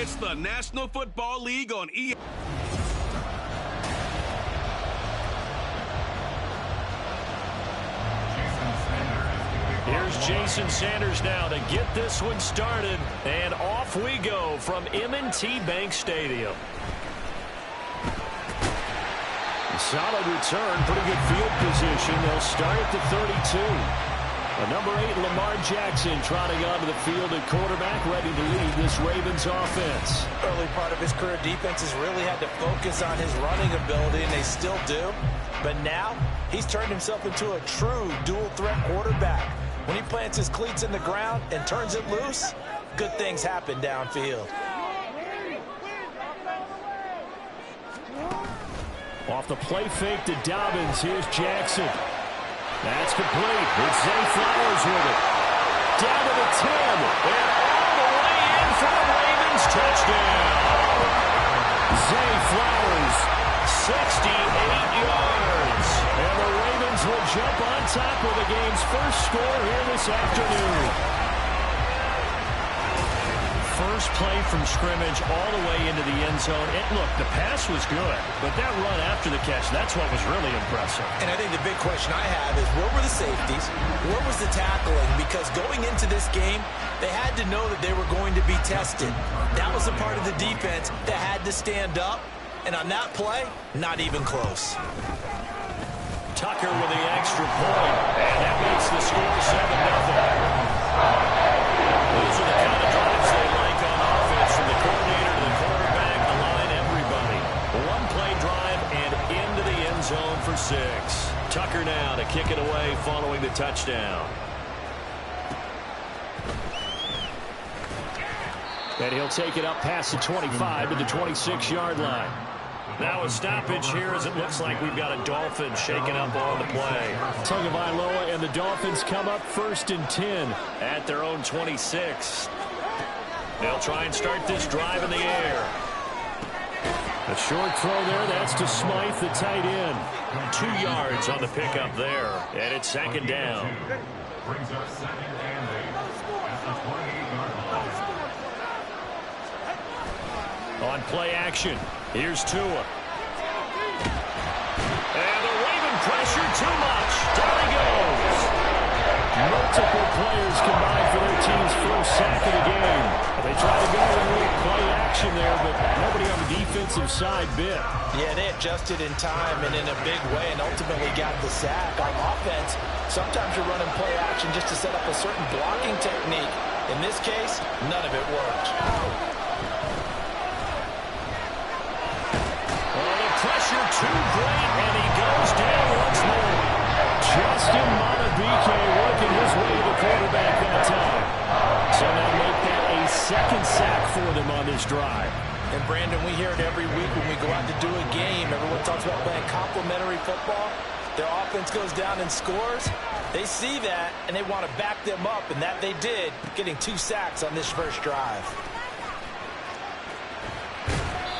It's the National Football League on EA. Here's Jason Sanders now to get this one started. And off we go from M&T Bank Stadium. Solid return, pretty good field position. They'll start at the 32. Number 8, Lamar Jackson, trotting onto the field at quarterback, ready to lead this Ravens offense. Early part of his career, defenses really had to focus on his running ability, and they still do. But now, he's turned himself into a true dual-threat quarterback. When he plants his cleats in the ground and turns it loose, good things happen downfield. Off the play fake to Dobbins, here's Jackson. That's complete. It's Zay Flowers with it. Down to the 10. And all the way in for the Ravens touchdown. Zay Flowers, 68 yards. And the Ravens will jump on top of the game's first score here this afternoon. First play from scrimmage all the way into the end zone. And look, the pass was good, but that run after the catch, that's what was really impressive. And I think the big question I have is, where were the safeties? Where was the tackling? Because going into this game, they had to know that they were going to be tested. That was a part of the defense that had to stand up. And on that play, not even close. Tucker with the extra point. And that makes the score 7-0. Those are the kind of drives they like on offense, from the coordinator to the quarterback, the line, everybody. One-play drive and into the end zone for 6. Tucker now to kick it away following the touchdown. And he'll take it up past the 25 to the 26-yard line. Now a stoppage here as it looks like we've got a Dolphin shaking up on the play. Tagovailoa and the Dolphins come up 1st and 10 at their own 26. They'll try and start this drive in the air. A short throw there, that's to Smythe, the tight end. 2 yards on the pickup there, and it's 2nd down. Brings up 2nd and 8 at the 28-yard line. On play action, here's Tua. And the Raven pressure too much. Down he goes. Multiple players combined for their team's first sack of the game. They try to go with play action there, but nobody on the defensive side bit. Yeah, they adjusted in time and in a big way and ultimately got the sack. On offense, sometimes you're running play action just to set up a certain blocking technique. In this case, none of it worked. Pressure too great, and he goes down once more. Justin Madubuike working his way to the quarterback that time. So now make that a 2nd sack for them on this drive. And Brandon, we hear it every week when we go out to do a game. Everyone talks about playing complementary football. Their offense goes down and scores. They see that, and they want to back them up, and that they did, getting 2 sacks on this first drive.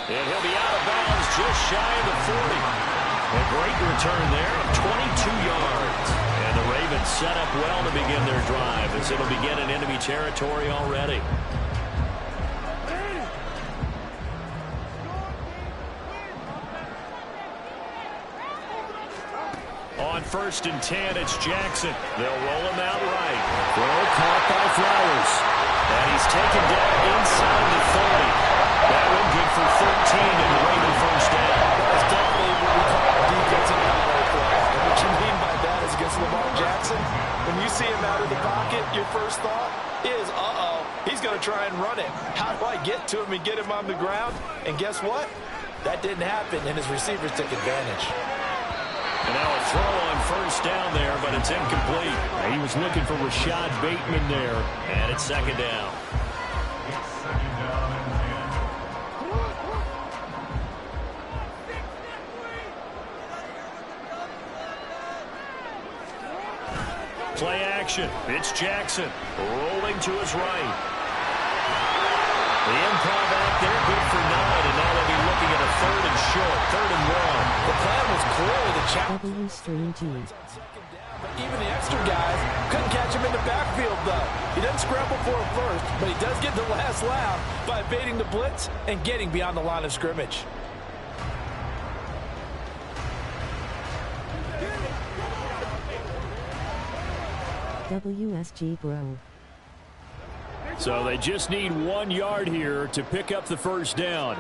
And he'll be out of bounds just shy of the 40. A great return there of 22 yards. And the Ravens set up well to begin their drive, as it'll begin in enemy territory already. On 1st and 10, it's Jackson. They'll roll him out right. Throw caught by Flowers. And he's taken down inside the 30. That one good for 13 and the Raven first down. That's definitely what we call a defensive power play. And what you mean by that is against Lamar Jackson, when you see him out of the pocket, your first thought is, he's going to try and run it. How do I get to him and get him on the ground? And guess what? That didn't happen, and his receivers took advantage. And now a throw on first down there, but it's incomplete. He was looking for Rashad Bateman there, and it's 2nd down. Play action. It's Jackson rolling to his right. The improv out there, good for 9, and now they'll be looking at a 3rd and short, 3rd and 1. The plan was clearly to challenge. Stream G. Even the extra guys couldn't catch him in the backfield, though. He doesn't scramble for it first, but he does get the last laugh by evading the blitz and getting beyond the line of scrimmage. WSG bro. So they just need 1 yard here to pick up the first down.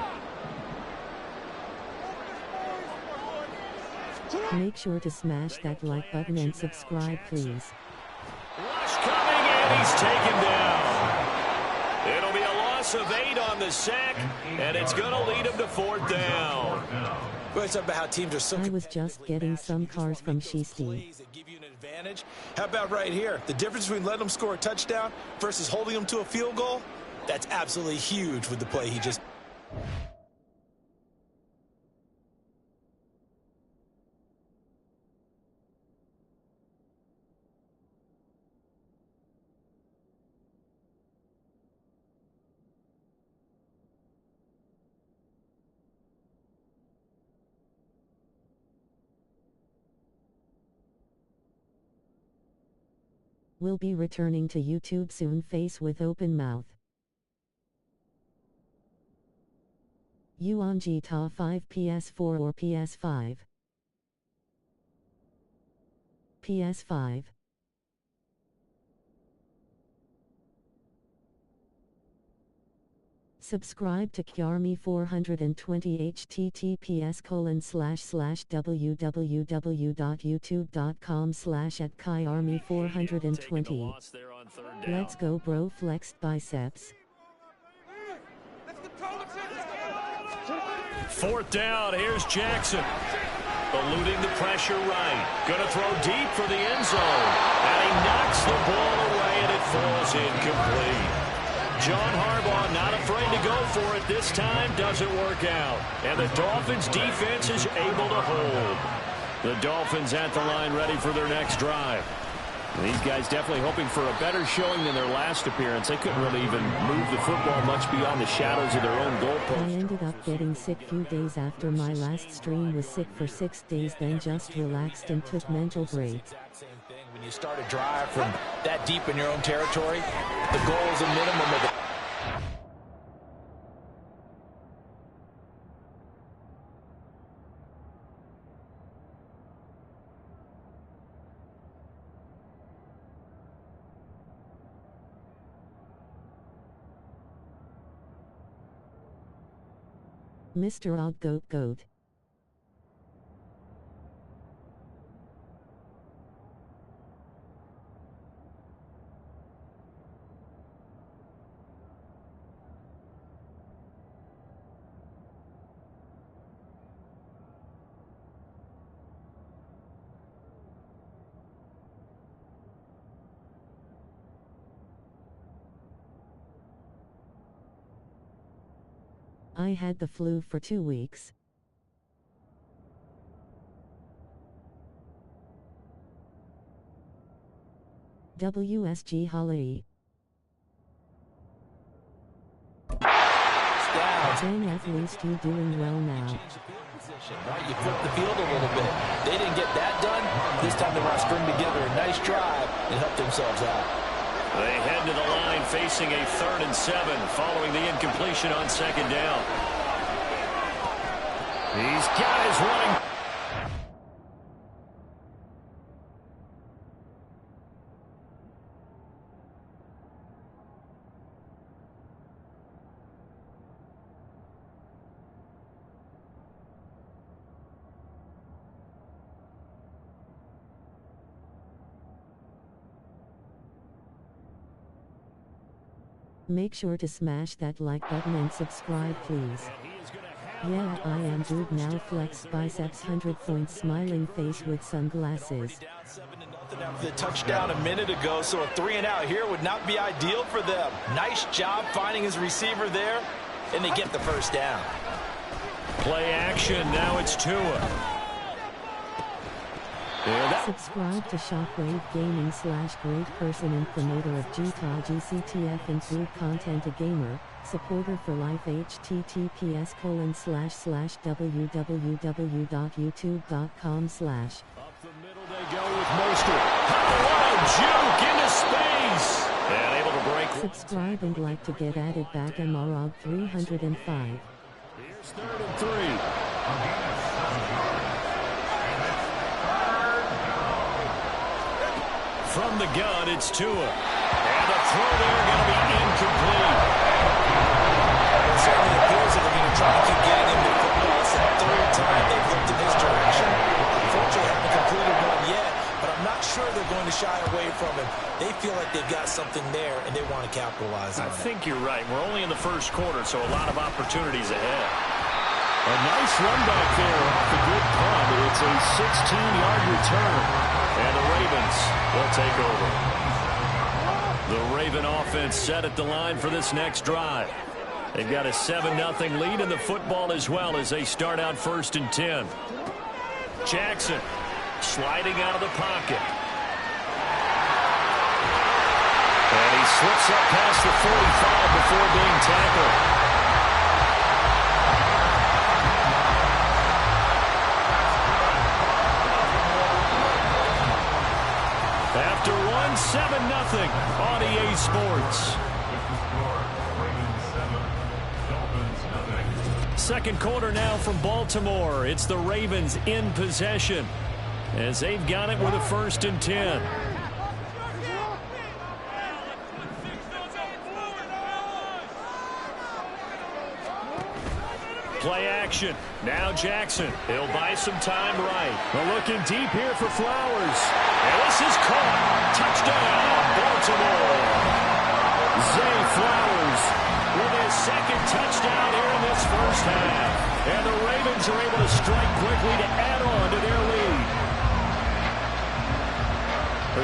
Make sure to smash that like button and subscribe, please. Rush coming, and he's taken down. It'll be a loss of 8 on the sack, and it's going to lead him to 4th down. Well, it's about how teams are so. I was just getting some cars from Sheesty. Give you an advantage. How about right here? The difference between letting them score a touchdown versus holding them to a field goal? That's absolutely huge with the play he just. Will be returning to YouTube soon. Face with open mouth. You on GTA 5 PS4 or PS5? PS5. Subscribe to Kyarmy 420 https://www.youtube.com/@Kyarmy420. Let's go bro, flexed biceps. 4th down, here's Jackson. Eluding the pressure right. Gonna throw deep for the end zone. And he knocks the ball away and it falls incomplete. John Harbaugh not afraid to go for it this time, doesn't work out. And the Dolphins defense is able to hold. The Dolphins at the line ready for their next drive. These guys definitely hoping for a better showing than their last appearance. They couldn't really even move the football much beyond the shadows of their own goalpost. I ended up getting sick few days after my last stream. Was sick for 6 days, then just relaxed and took mental break. When you start a drive from that deep in your own territory, the goal is a minimum of it. Mr. Odd Goat. I had the flu for 2 weeks. WSG Holly. Ben, at least you doing well now. Right, you flip the field a little bit. They didn't get that done. This time they want to string together a nice drive and help themselves out. They head to the line facing a 3rd and 7 following the incompletion on 2nd down. These guys running. Make sure to smash that like button and subscribe, please. Yeah, I am dude now. Flex biceps, 100 points, smiling face with sunglasses. After the touchdown a minute ago, so a 3 and out here would not be ideal for them. Nice job finding his receiver there, and they get the first down. Play action, now it's Tua. Subscribe to Shockwave Gaming / great person and promoter of GTA GCTF and food content, a gamer, supporter for life, https://www.youtube.com/. Up the middle they They go with Mostert. What a juke into space. And able to break. Subscribe and like to get added back MROG 305. Here's 3rd and 3. From the gun, it's Tua. And the throw there going to be incomplete. It certainly appears that they're going to try to keep getting him the football. It's the 3rd time they've looked in his direction. Unfortunately, haven't completed one yet, but I'm not sure they're going to shy away from him. They feel like they've got something there, and they want to capitalize on it. I think you're right. We're only in the first quarter, so a lot of opportunities ahead. A nice run back there off a good punt. It's a 16-yard return, and the Ravens will take over. The Raven offense set at the line for this next drive. They've got a 7-0 lead in the football as well as they start out 1st and 10. Jackson sliding out of the pocket. And he slips up past the 45 before being tackled. After one, 7-0 on EA Sports. Second quarter now from Baltimore. It's the Ravens in possession as they've got it with a 1st and 10. Play action. Now Jackson. He'll buy some time right. We're looking deep here for Flowers. And this is caught. Touchdown, Baltimore. Zay Flowers with his 2nd touchdown here in this first half. And the Ravens are able to strike quickly to add on to their lead.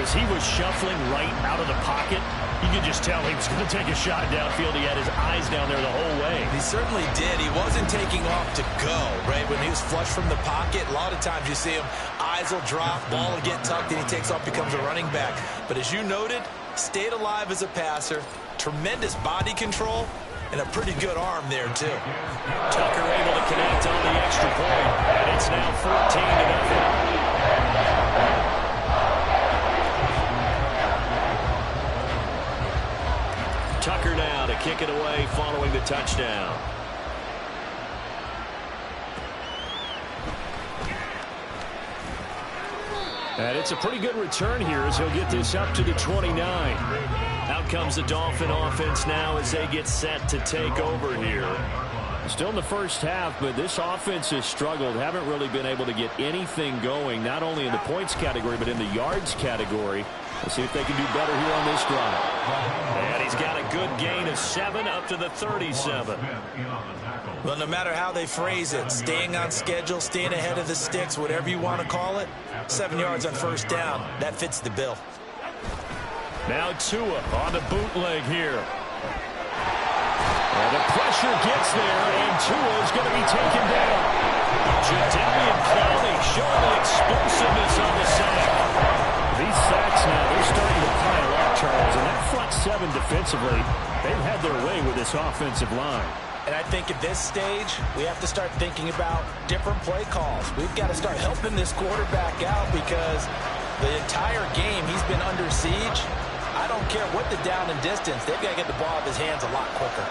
As he was shuffling right out of the pocket, you could just tell he was going to take a shot downfield. He had his eyes down there the whole way. He certainly did. He wasn't taking off to go, right? When he was flush from the pocket, a lot of times you see him, eyes will drop, ball will get tucked, and he takes off, becomes a running back. But as you noted, stayed alive as a passer, tremendous body control, and a pretty good arm there, too. Tucker able to connect on the extra point, and it's now 14-0. Tucker now to kick it away following the touchdown. And it's a pretty good return here as he'll get this up to the 29. Out comes the Dolphin offense now as they get set to take over here. Still in the first half, but this offense has struggled. Haven't really been able to get anything going, not only in the points category, but in the yards category. We'll see if they can do better here on this drive. And he's got a good gain of 7 up to the 37. Well, no matter how they phrase it, staying on schedule, staying ahead of the sticks, whatever you want to call it, 7 yards on first down, that fits the bill. Now Tua on the bootleg here. And the pressure gets there, and Tua is going to be taken down. Jadeveon Clowney showing the explosiveness on the sack. These sacks now, they're starting to pile up, Charles, and that front 7 defensively, they've had their way with this offensive line. And I think at this stage, we have to start thinking about different play calls. We've got to start helping this quarterback out because the entire game he's been under siege. I don't care what the down and distance, they've got to get the ball out of his hands a lot quicker.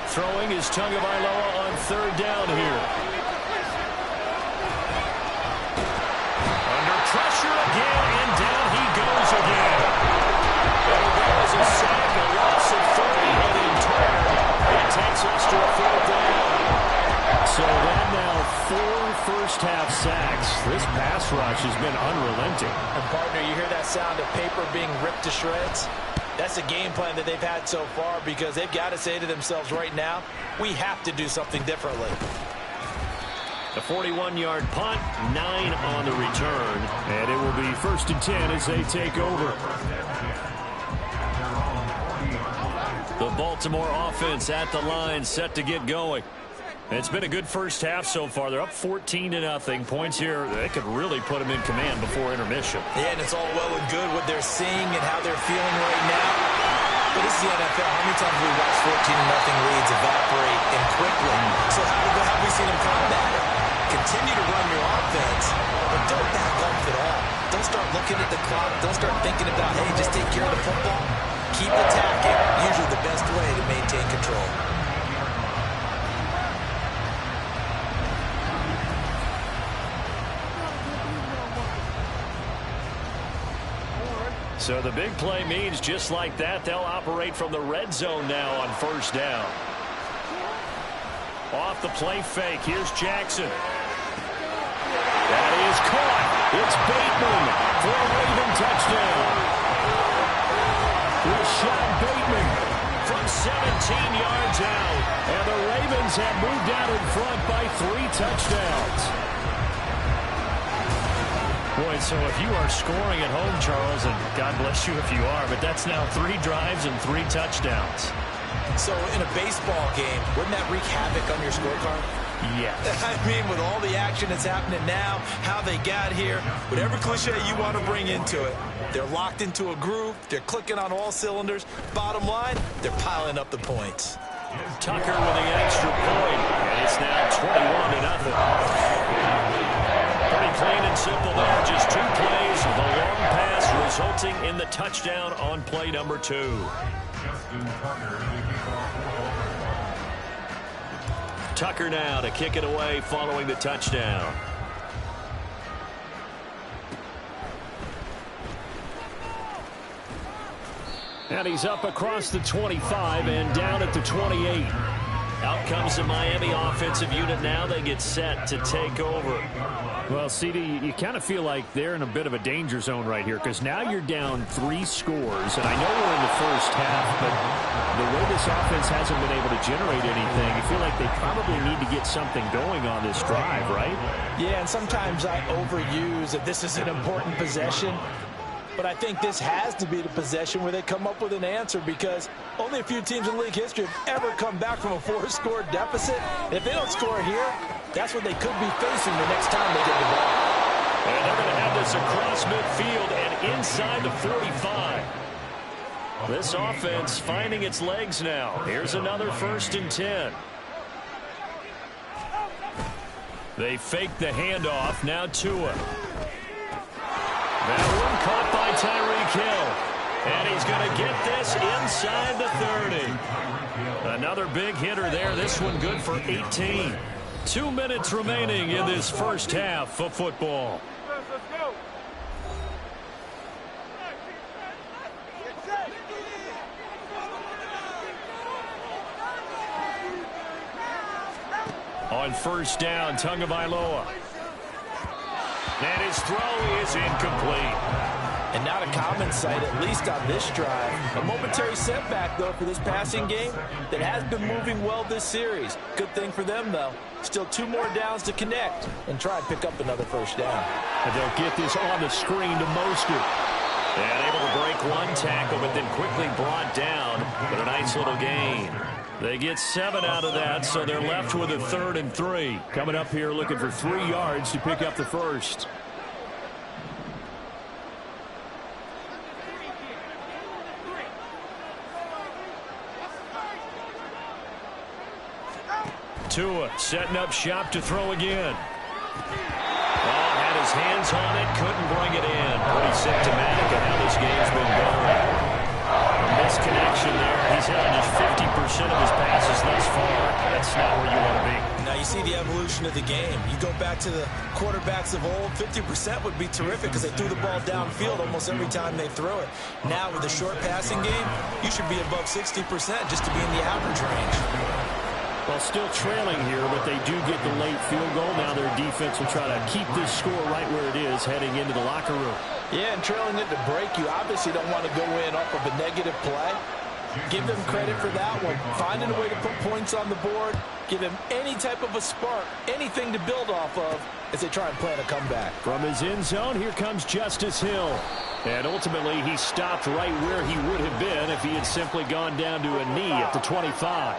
Throwing is Tagovailoa on 3rd down here. Under pressure again, and down he goes again. There goes a sack, a loss of 30, and in turn, it takes us to a 4th down. So that now 4 first-half sacks. This pass rush has been unrelenting. And partner, you hear that sound of paper being ripped to shreds? That's the game plan that they've had so far because they've got to say to themselves right now, we have to do something differently. A 41-yard punt, 9 on the return, and it will be 1st and 10 as they take over. The Baltimore offense at the line set to get going. It's been a good first half so far. They're up 14-0. Points here, they could really put them in command before intermission. Yeah, and it's all well and good what they're seeing and how they're feeling right now. But this is the NFL. How many times have we watched 14-0 leads evaporate and quickly? So how have we seen them combat it? Continue to run your defense, but don't back off at all. Don't start looking at the clock. Don't start thinking about, hey, just take care of the football. Keep attacking. Usually the best way to maintain control. So the big play means just like that, they'll operate from the red zone now on first down. Off the play fake, here's Jackson. That is caught. It's Bateman for a Raven touchdown. Rashad Bateman from 17 yards out. And the Ravens have moved out in front by 3 touchdowns. Boy, so if you are scoring at home, Charles, and God bless you if you are, but that's now 3 drives and 3 touchdowns. So in a baseball game, wouldn't that wreak havoc on your scorecard? Yes. I mean, with all the action that's happening now, how they got here, whatever cliche you want to bring into it, they're locked into a groove, they're clicking on all cylinders. Bottom line, they're piling up the points. Tucker with the extra point, and it's now 21-0. Pretty clean and simple there, just 2 plays, the long pass resulting in the touchdown on play number 2. Tucker now to kick it away following the touchdown. And he's up across the 25 and down at the 28. Out comes the Miami offensive unit now. They get set to take over. Well, CD, you kind of feel like they're in a bit of a danger zone right here because now you're down 3 scores. And I know we're in the first half, but the way this offense hasn't been able to generate anything, I feel like they probably need to get something going on this drive, right? Yeah, and sometimes I overuse that this is an important possession. But I think this has to be the possession where they come up with an answer because only a few teams in league history have ever come back from a 4-score deficit. And if they don't score here, that's what they could be facing the next time they get the ball. And they're going to have this across midfield and inside the 45. This offense finding its legs now. Here's another 1st and 10. They fake the handoff. Now Tua. That one caught by Tyreek Hill. And he's going to get this inside the 30. Another big hitter there. This one good for 18. 2 minutes remaining in this first half of football. On first down, Tagovailoa. And his throw is incomplete. And not a common sight, at least on this drive. A momentary setback, though, for this passing game that has been moving well this series. Good thing for them, though. Still 2 more downs to connect and try and pick up another first down. And they'll get this on the screen to Mostert. And able to break 1 tackle, but then quickly brought down. But a nice little gain. They get 7 out of that, so they're left with a 3rd and 3. Coming up here looking for 3 yards to pick up the first. Tua setting up shop to throw again. Oh, had his hands on it, couldn't bring it in. Pretty symptomatic of how this game's been going. A misconnection there. He's had just 50% of his passes thus far. That's not where you want to be. Now you see the evolution of the game. You go back to the quarterbacks of old, 50% would be terrific because they threw the ball downfield almost every time they throw it. Now with a short passing game, you should be above 60% just to be in the average range. Well, still trailing here, but they do get the late field goal. Now their defense will try to keep this score right where it is heading into the locker room. Yeah, and trailing it to break, you obviously don't want to go in off of a negative play. Give them credit for that one. Finding a way to put points on the board. Give them any type of a spark, anything to build off of as they try and plan a comeback. From his end zone, here comes Justice Hill. And ultimately, he stopped right where he would have been if he had simply gone down to a knee at the 25.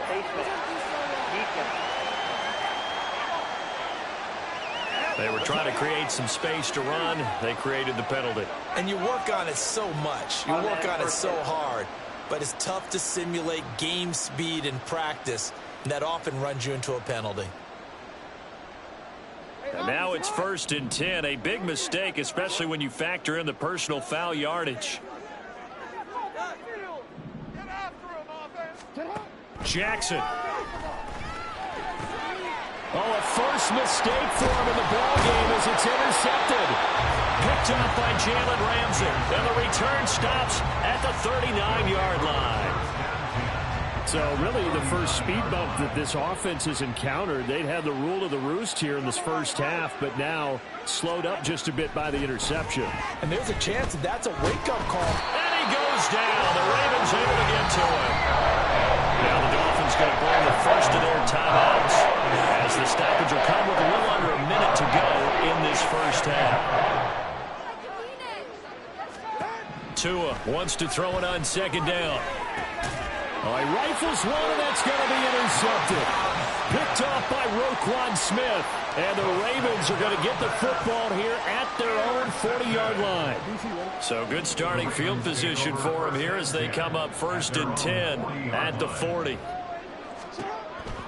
They were trying to create some space to run. They created the penalty. And you work on it so much. You work on it so hard. But it's tough to simulate game speed in practice. And that often runs you into a penalty. And now it's 1st and 10. A big mistake, especially when you factor in the personal foul yardage. Jackson. Oh, a first mistake for him in the ball game as it's intercepted. Picked up by Jalen Ramsey. And the return stops at the 39-yard line. So really the first speed bump that this offense has encountered, they'd had the rule of the roost here in this first half, but now slowed up just a bit by the interception. And there's a chance that's a wake-up call. And he goes down. The Ravens able to get to him. Now the Dolphins going to burn the first of their timeouts as the stoppage will come with a little under a minute to go in this first half. Tua wants to throw it on 2nd down. Oh, he rifles one, and that's going to be intercepted. Picked off by Roquan Smith. And the Ravens are going to get the football here at their own 40-yard line. So good starting field position for them here as they come up 1st and 10 at the 40.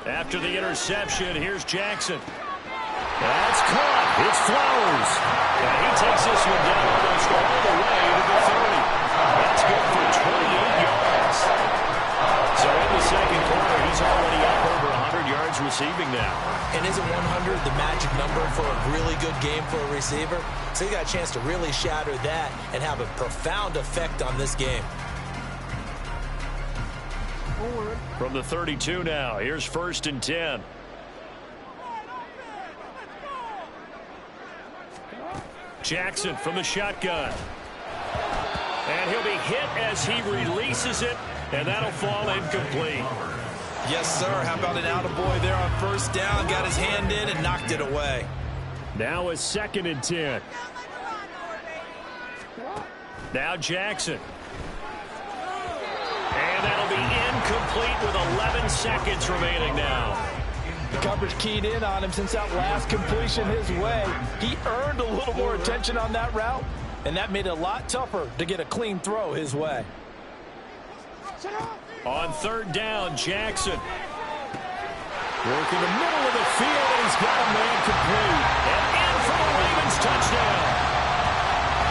After the interception, here's Jackson. That's caught. It's Flowers. And he takes this one down almost all the way to the 30. That's good for 28 yards. So in the second quarter, he's already up over 100 yards receiving now. And isn't 100 the magic number for a really good game for a receiver? So he got a chance to really shatter that and have a profound effect on this game. From the 32 now, here's 1st and 10. Jackson from the shotgun. And he'll be hit as he releases it, and that'll fall incomplete. Yes, sir. How about an attaboy there on 1st down? Got his hand in and knocked it away. Now it's 2nd and 10. Now Jackson. And that'll be incomplete with 11 seconds remaining now. The coverage keyed in on him since that last completion his way. He earned a little more attention on that route, and that made it a lot tougher to get a clean throw his way. On 3rd down, Jackson. Working the middle of the field, and he's got a man complete. And in for the Ravens touchdown.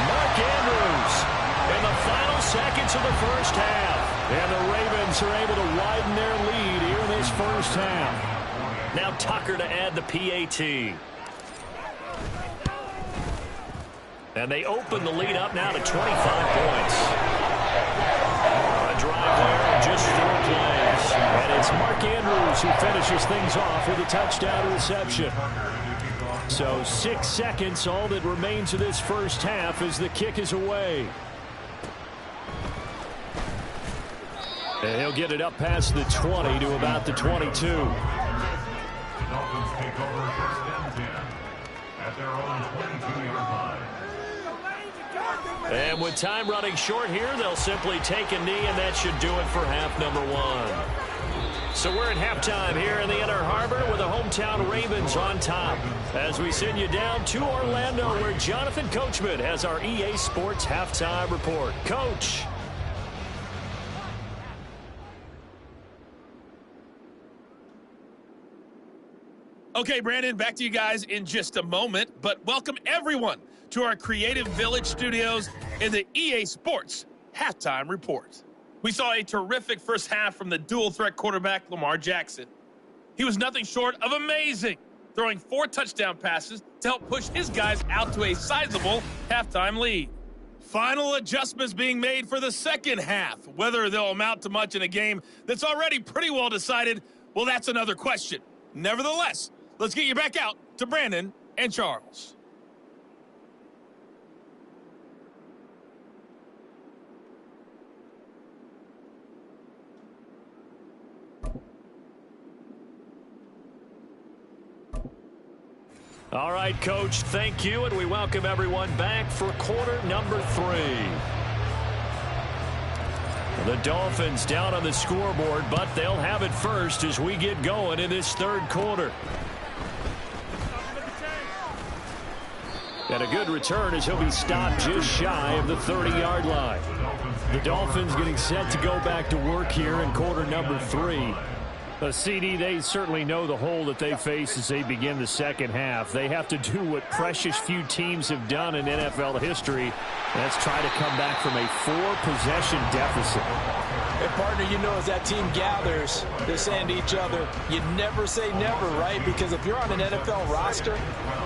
Mark Andrews in the final seconds of the first half. And the Ravens are able to widen their lead here in this first half. Now Tucker to add the PAT. And they open the lead up now to 25 points. A drive there, just 4 plays. And it's Mark Andrews who finishes things off with a touchdown reception. So 6 seconds, all that remains of this first half as the kick is away. And he'll get it up past the 20 to about the 22. Dolphins take over 1st and 10 at their own 22-yard line. And with time running short here, they'll simply take a knee, and that should do it for half number 1. So we're at halftime here in the Inner Harbor with the hometown Ravens on top as we send you down to Orlando where Jonathan Coachman has our EA Sports halftime report. Coach. Okay, Brandon, back to you guys in just a moment, but welcome everyone to our Creative Village studios in the EA Sports Halftime Report. We saw a terrific first half from the dual-threat quarterback, Lamar Jackson. He was nothing short of amazing, throwing 4 touchdown passes to help push his guys out to a sizable halftime lead. Final adjustments being made for the second half. Whether they'll amount to much in a game that's already pretty well decided, well, that's another question. Nevertheless, let's get you back out to Brandon and Charles. All right, Coach, thank you, and we welcome everyone back for quarter number 3. The Dolphins down on the scoreboard, but they'll have it first as we get going in this third quarter. And a good return as he'll be stopped just shy of the 30-yard line. The Dolphins getting set to go back to work here in quarter number 3. CD, they certainly know the hole that they face as they begin the second half. They have to do what precious few teams have done in NFL history. That's try to come back from a 4-possession deficit. And, partner, you know, as that team gathers, they're saying to each other, you never say never, right? Because if you're on an NFL roster,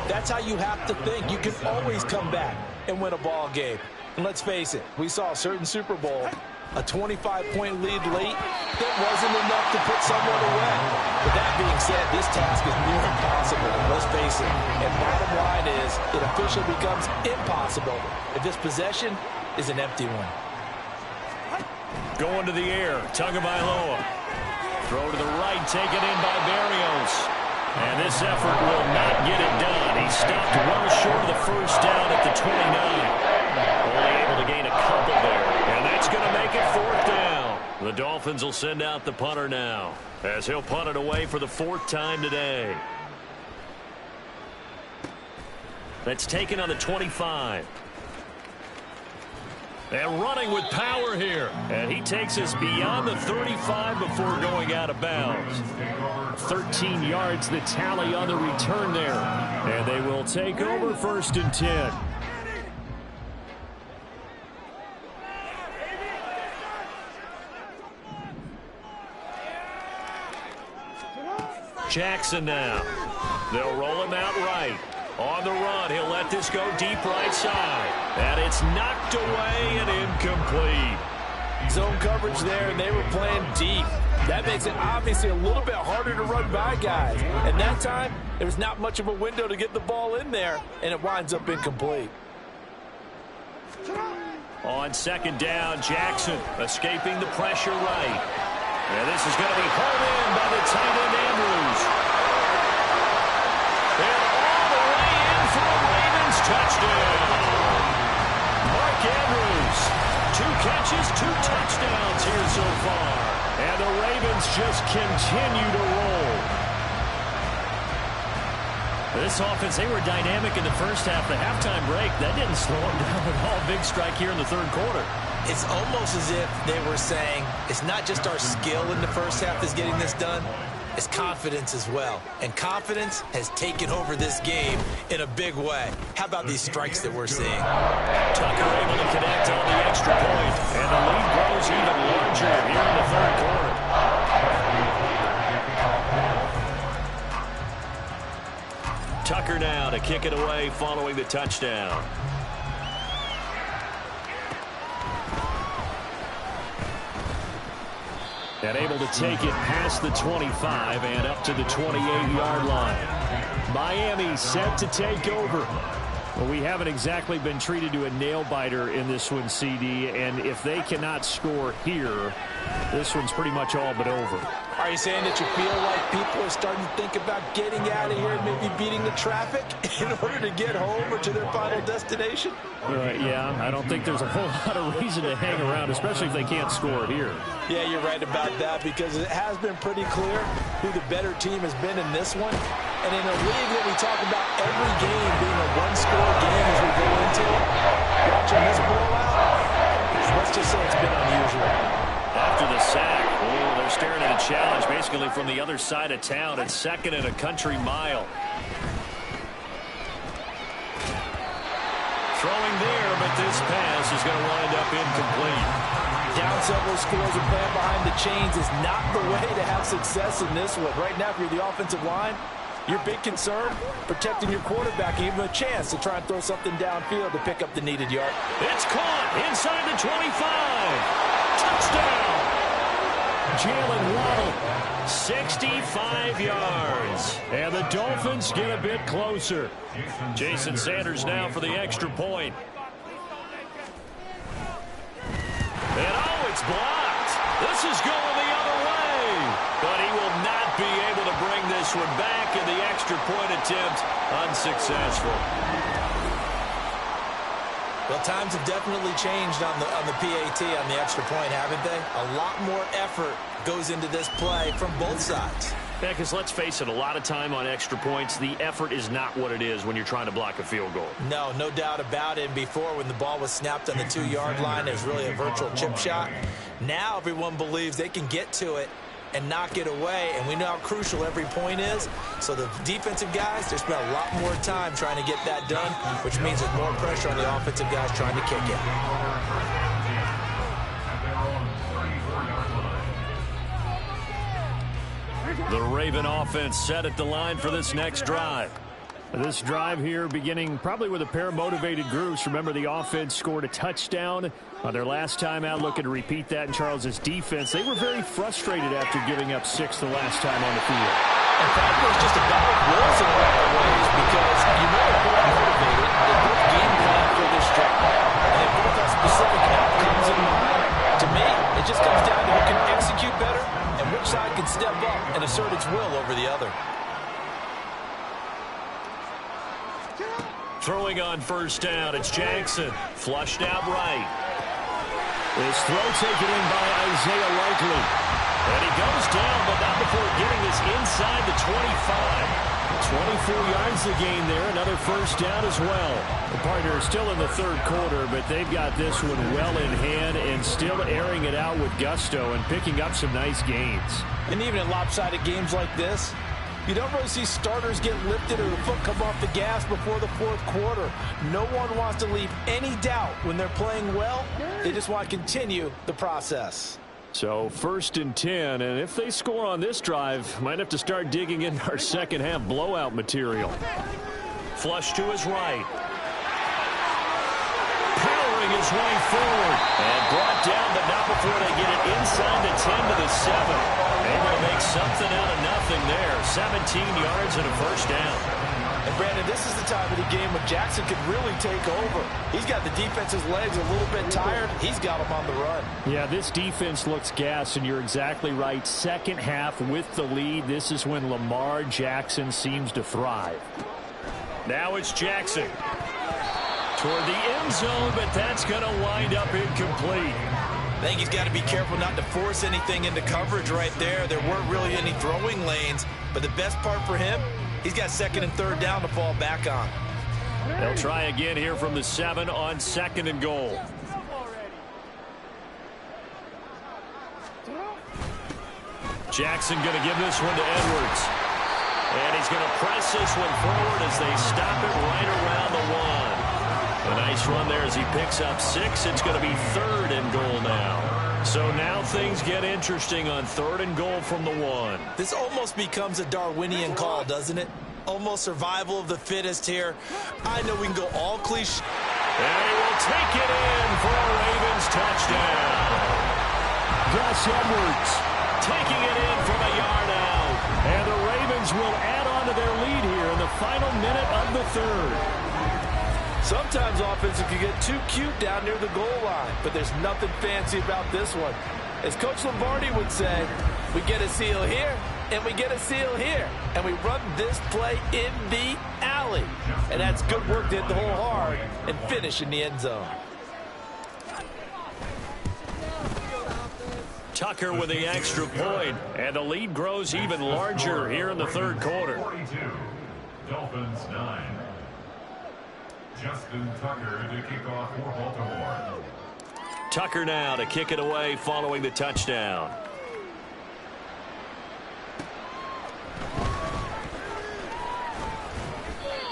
that's how you have to think. You can always come back and win a ball game. And let's face it, we saw a certain Super Bowl, a 25-point lead late, that wasn't enough to put someone away. But that being said, this task is near impossible, let's face it. And bottom line is, it officially becomes impossible if this possession is an empty one. Going to the air, Tagovailoa. Throw to the right, taken in by Berrios. And this effort will not get it done. He stopped well short of the first down at the 29. Only able to gain a couple there. And that's going to make it 4th down. The Dolphins will send out the punter now, as he'll punt it away for the 4th time today. That's taken on the 25. And running with power here. And he takes us beyond the 35 before going out of bounds. 13 yards the tally on the return there. And they will take over 1st and 10. Jackson now. They'll roll him out right. On the run, he'll let this go deep right side. And it's knocked away and incomplete. Zone coverage there, and they were playing deep. That makes it obviously a little bit harder to run by guys. And that time, there was not much of a window to get the ball in there, and it winds up incomplete. On 2nd down, Jackson escaping the pressure right. And this is going to be hauled in by the tight end Andrews. And all the way in for a Ravens touchdown. Mark Andrews, 2 catches, 2 touchdowns here so far. And the Ravens just continue to roll. This offense, they were dynamic in the first half. The halftime break, that didn't slow them down at all. Big strike here in the 3rd quarter. It's almost as if they were saying, it's not just our skill in the first half that's getting this done, it's confidence as well. And confidence has taken over this game in a big way. How about these strikes that we're seeing? Tucker able to connect on the extra point. And the lead grows even larger here in the 3rd quarter. Tucker now to kick it away following the touchdown. And able to take it past the 25 and up to the 28-yard line. Miami set to take over. Well, we haven't exactly been treated to a nail-biter in this one, CD, and if they cannot score here, this one's pretty much all but over. Are you saying that you feel like people are starting to think about getting out of here and maybe beating the traffic in order to get home or to their final destination? Yeah, I don't think there's a whole lot of reason to hang around, especially if they can't score here. Yeah, you're right about that, because it has been pretty clear who the better team has been in this one. And in a league that we talk about every game being a one-score game as we go into it, watching this blowout, let's just say it's been unusual. After the sack, they're staring at a challenge basically from the other side of town. It's 2nd and a country mile. Throwing there, but this pass is going to wind up incomplete. Down several scores and playing behind the chains is not the way to have success in this one. Right now, if you're the offensive line, your big concern, protecting your quarterback, give him a chance to try and throw something downfield to pick up the needed yard. It's caught inside the 25. Touchdown! Jalen Waddle, 65 yards. And the Dolphins get a bit closer. Jason Sanders now for the extra point. And it's blocked. This is going the other way. But he will not be able to bring this one back, and the extra point attempt unsuccessful. Well, times have definitely changed on the PAT, on the extra point, haven't they? A lot more effort goes into this play from both sides. Yeah, because let's face it, a lot of time on extra points, the effort is not what it is when you're trying to block a field goal. No doubt about it. And before, when the ball was snapped on the 2-yard line, it was really a virtual chip shot. Now everyone believes they can get to it and knock it away, and we know how crucial every point is. So the defensive guys, they spent a lot more time trying to get that done, which means there's more pressure on the offensive guys trying to kick it. The Raven offense set at the line for this next drive. This drive here beginning probably with a pair of motivated groups. Remember, the offense scored a touchdown on their last time out. Looking to repeat that in Charles's defense. They were very frustrated after giving up 6 the last time on the field. In fact, it was just a battle of wills in a lot of ways because you know they're both motivated. They both game plan for this drive. And they both have specific outcomes in mind. To me, it just comes down to who can execute better and which side can step up and assert its will over the other. Throwing on first down, it's Jackson. Flushed out right. This throw taken in by Isaiah Likely. And he goes down, but not before getting this inside the 25. 24 yards to gain there. Another first down as well. The partner is still in the third quarter, but they've got this one well in hand and still airing it out with gusto and picking up some nice gains. And even in lopsided games like this, you don't really see starters get lifted or the foot come off the gas before the fourth quarter. No one wants to leave any doubt when they're playing well. They just want to continue the process. So 1st and 10, and if they score on this drive, might have to start digging in our second half blowout material. Flush to his right. Powering his way forward. And brought down, but not before they get it inside the 10 to the 7. Able to make something out of nothing there. 17 yards and a first down. And Brandon, this is the time of the game when Jackson could really take over. He's got the defense's legs a little bit tired. He's got them on the run. Yeah, this defense looks gassed, and you're exactly right. Second half with the lead. This is when Lamar Jackson seems to thrive. Now it's Jackson. Toward the end zone, but that's going to wind up incomplete. I think he's got to be careful not to force anything into coverage right there. There weren't really any throwing lanes, but the best part for him, he's got 2nd and 3rd down to fall back on. They'll try again here from the 7 on 2nd and goal. Jackson going to give this one to Edwards. And he's going to press this one forward as they stop it right around the 1. A nice run there as he picks up 6. It's going to be 3rd and goal now. So now things get interesting on 3rd and goal from the 1. This almost becomes a Darwinian call, doesn't it? Almost survival of the fittest here. I know we can go all cliche. And he will take it in for a Ravens touchdown. Gus Edwards taking it in from a yard out. And the Ravens will add on to their lead here in the final minute of the 3rd. Sometimes offenses can get too cute down near the goal line, but there's nothing fancy about this one. As Coach Lombardi would say, we get a seal here, and we get a seal here, and we run this play in the alley. And that's good work to hit the hole hard and finish in the end zone. Tucker with the extra point, and the lead grows even larger here in the 3rd quarter. 42, Dolphins 9. Justin Tucker to kick off for Baltimore. Tucker now to kick it away following the touchdown.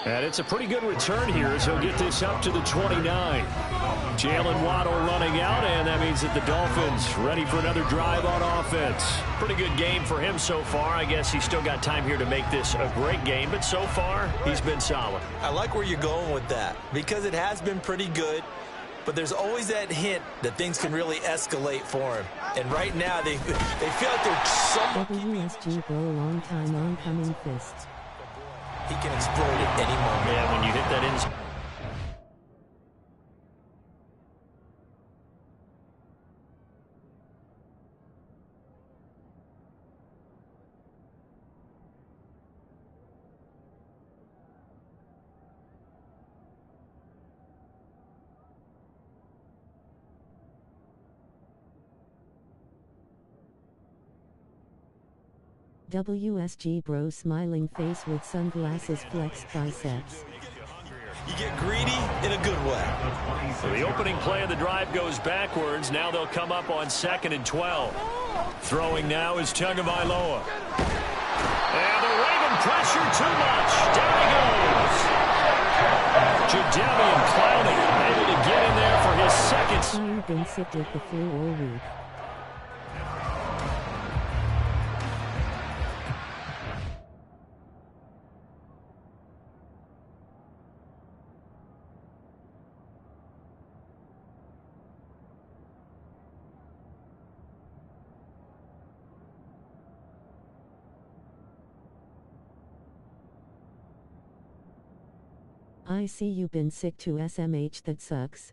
And it's a pretty good return here as he'll get this up to the 29. Jalen Waddle running out, and that means that the Dolphins ready for another drive on offense. Pretty good game for him so far. I guess he's still got time here to make this a great game, but so far he's been solid. I like where you're going with that because it has been pretty good, but there's always that hint that things can really escalate for him. And right now they feel like they're so... WSG Bro, long time oncoming fist. He can explode at any moment. Yeah, when you hit that end. WSG Bro, smiling face with sunglasses, flexed biceps. You get greedy in a good way. So the opening play of the drive goes backwards. Now they'll come up on 2nd and 12. Throwing now is Tagovailoa. And the Raven pressure too much. Down he goes. Jadeveon Clowney able to get in there for his second. I've been sick with the flu all week. I see you been sick to SMH, that sucks.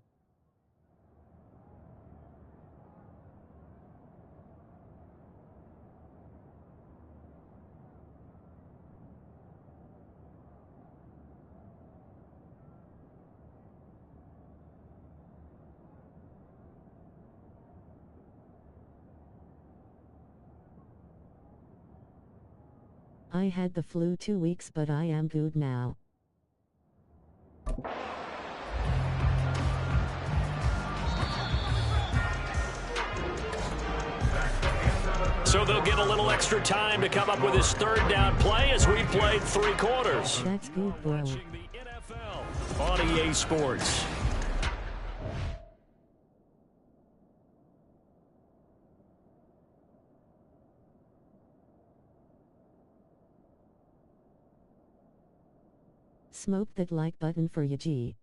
I had the flu 2 weeks, but I am good now. So they'll get a little extra time to come up with his third down play as we played 3 quarters. That's good, bro. Watching the NFL on EA Sports. Smoke that like button for ya, G.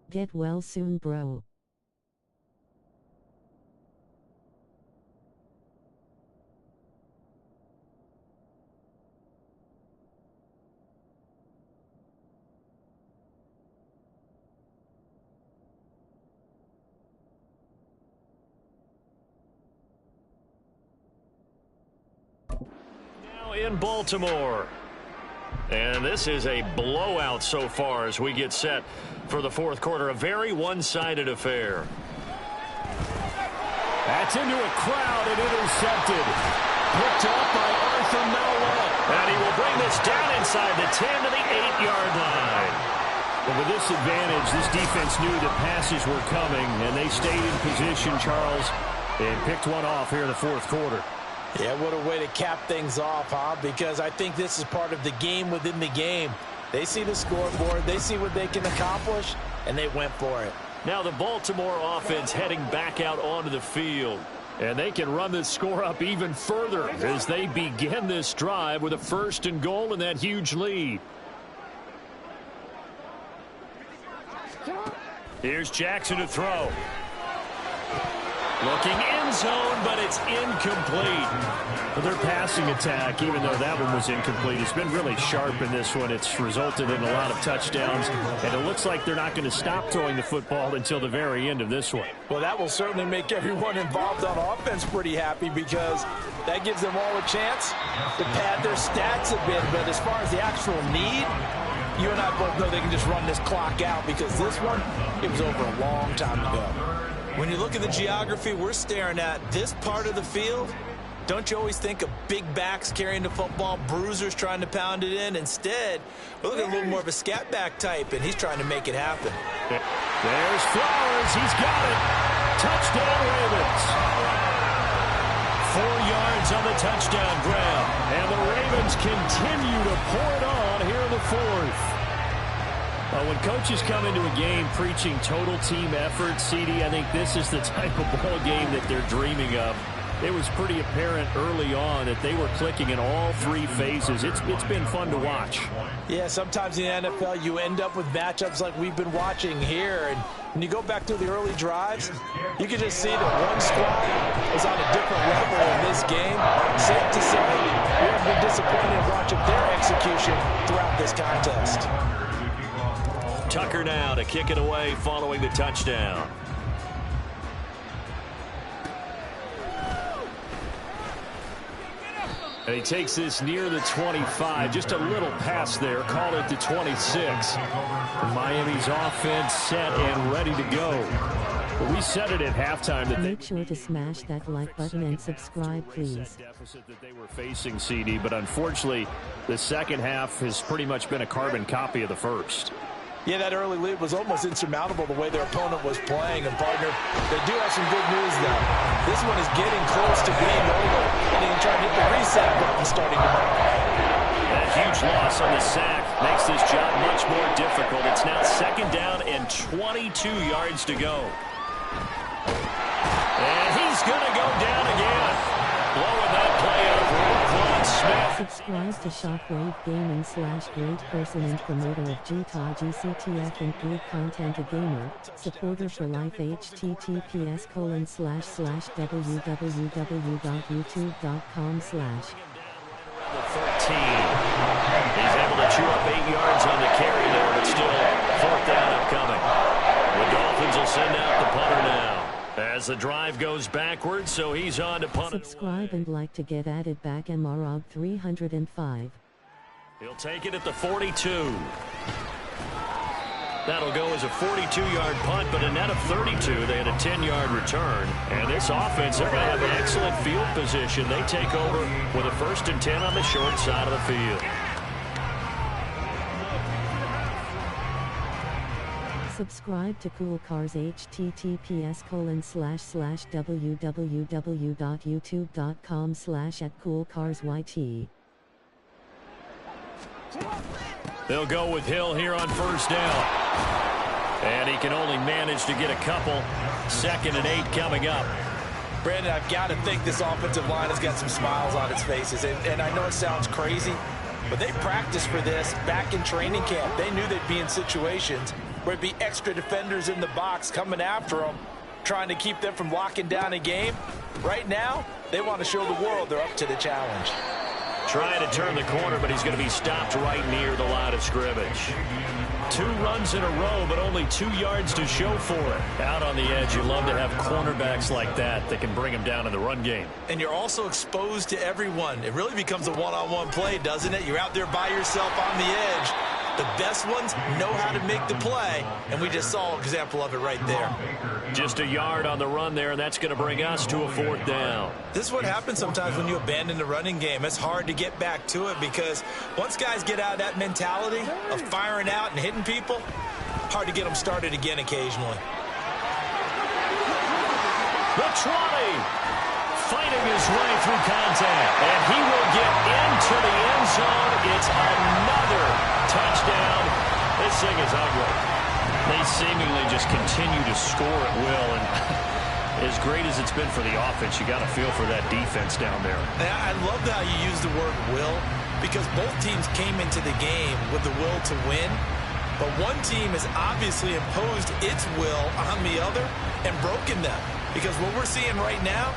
Get well soon, bro. Now in Baltimore. And this is a blowout so far as we get set for the fourth quarter. A very one-sided affair. That's into a crowd and intercepted. Picked up by Arthur Mello. And he will bring this down inside the 10 to the 8-yard line. But with this advantage, this defense knew that passes were coming, and they stayed in position, Charles, and picked one off here in the fourth quarter. Yeah, what a way to cap things off, huh? Because I think this is part of the game within the game. They see the scoreboard, they see what they can accomplish, and they went for it. Now the Baltimore offense heading back out onto the field. And they can run this score up even further as they begin this drive with a 1st and goal and that huge lead. Here's Jackson to throw. Looking end zone, but it's incomplete. But their passing attack, even though that one was incomplete, has been really sharp in this one. It's resulted in a lot of touchdowns, and it looks like they're not going to stop throwing the football until the very end of this one. Well, that will certainly make everyone involved on offense pretty happy because that gives them all a chance to pad their stats a bit. But as far as the actual need, you and I both know they can just run this clock out because this one, it was over a long time ago. When you look at the geography we're staring at, this part of the field, don't you always think of big backs carrying the football, bruisers trying to pound it in? Instead, we're looking at a little more of a scat back type, and he's trying to make it happen. There's Flowers. He's got it. Touchdown, Ravens. 4 yards on the touchdown grab. And the Ravens continue to pour it on here in the fourth. When coaches come into a game preaching total team effort, CD, I think this is the type of ball game that they're dreaming of. It was pretty apparent early on that they were clicking in all 3 phases. It's been fun to watch. Yeah, sometimes in the NFL you end up with matchups like we've been watching here. And when you go back to the early drives, you can just see that one squad is on a different level in this game. Safe to say, we have been disappointed watching their execution throughout this contest. Tucker now to kick it away following the touchdown. And he takes this near the 25. Just a little pass there. Call it the 26. Miami's offense set and ready to go. But we said it at halftime that make sure to smash that like button and subscribe, please. Deficit that they were facing, CD, but unfortunately, the second half has pretty much been a carbon copy of the first. Yeah, that early lead was almost insurmountable the way their opponent was playing. And, partner, they do have some good news, though. This one is getting close to being over, and they can try to hit the reset button starting tomorrow. That huge loss on the sack makes this job much more difficult. It's now 2nd down and 22 yards to go. And he's going to go down again. Blowing that play up. Subscribe to Shockwave Gaming / great person and promoter of Utah GCTF and good content a gamer, supporter for life https://www.youtube.com/ 13. He's able to chew up 8 yards on the carry there, but still 4th down upcoming. The Dolphins will send out the punter now. As the drive goes backwards, so he's on to punt. Subscribe and like to get added back Marog 305. He'll take it at the 42. That'll go as a 42-yard punt, but a net of 32. They had a 10-yard return. And this offense, they're going to have an excellent field position. They take over with a 1st and 10 on the short side of the field. Subscribe to Cool Cars https://www.youtube.com/@coolcarsyt. They'll go with Hill here on 1st down. And he can only manage to get a couple. 2nd and 8 coming up. Brandon, I've got to think this offensive line has got some smiles on its faces. And I know it sounds crazy, but they practiced for this back in training camp. They knew they'd be in situations where it'd be extra defenders in the box coming after them, trying to keep them from locking down a game. Right now, they want to show the world they're up to the challenge. Trying to turn the corner, but he's going to be stopped right near the line of scrimmage. 2 runs in a row, but only 2 yards to show for it. Out on the edge, you love to have cornerbacks like that can bring him down in the run game. And you're also exposed to everyone. It really becomes a one-on-one play, doesn't it? You're out there by yourself on the edge. The best ones know how to make the play, and we just saw an example of it right there. Just a yard on the run there, and that's going to bring us to a 4th down. This is what happens sometimes when you abandon the running game. It's hard to get back to it because once guys get out of that mentality of firing out and hitting people, hard to get them started again occasionally. The 20, fighting his way through contact, and he will get into the end zone. It's another touchdown. This thing is ugly. They seemingly just continue to score at will, and as great as it's been for the offense, you got to feel for that defense down there. I love how you use the word will, because both teams came into the game with the will to win, but one team has obviously imposed its will on the other and broken them, because what we're seeing right now,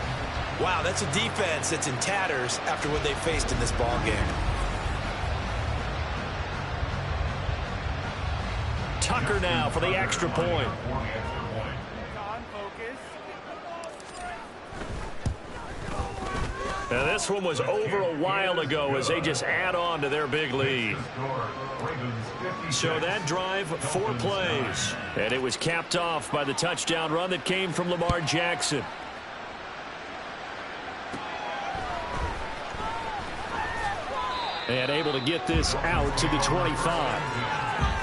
wow, that's a defense that's in tatters after what they faced in this ball game. Tucker now for the extra point. And this one was over a while ago as they just add on to their big lead. So that drive, 4 plays. And it was capped off by the touchdown run that came from Lamar Jackson. And able to get this out to the 25.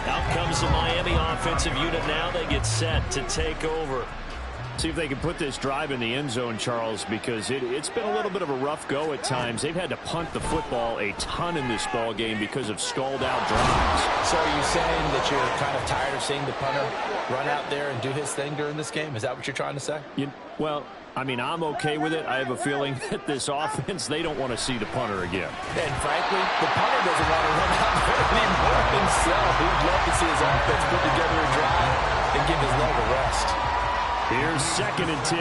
Out comes the Miami offensive unit now. They get set to take over. See if they can put this drive in the end zone, Charles, because it's been a little bit of a rough go at times. They've had to punt the football a ton in this ball game because of stalled-out drives. So are you saying that you're kind of tired of seeing the punter run out there and do his thing during this game? Is that what you're trying to say? Well, I mean, I'm okay with it. I have a feeling that this offense, they don't want to see the punter again. And frankly, the punter doesn't want to run out there anymore himself. He'd love to see his offense put together a drive and give his leg a rest. Here's 2nd and 10.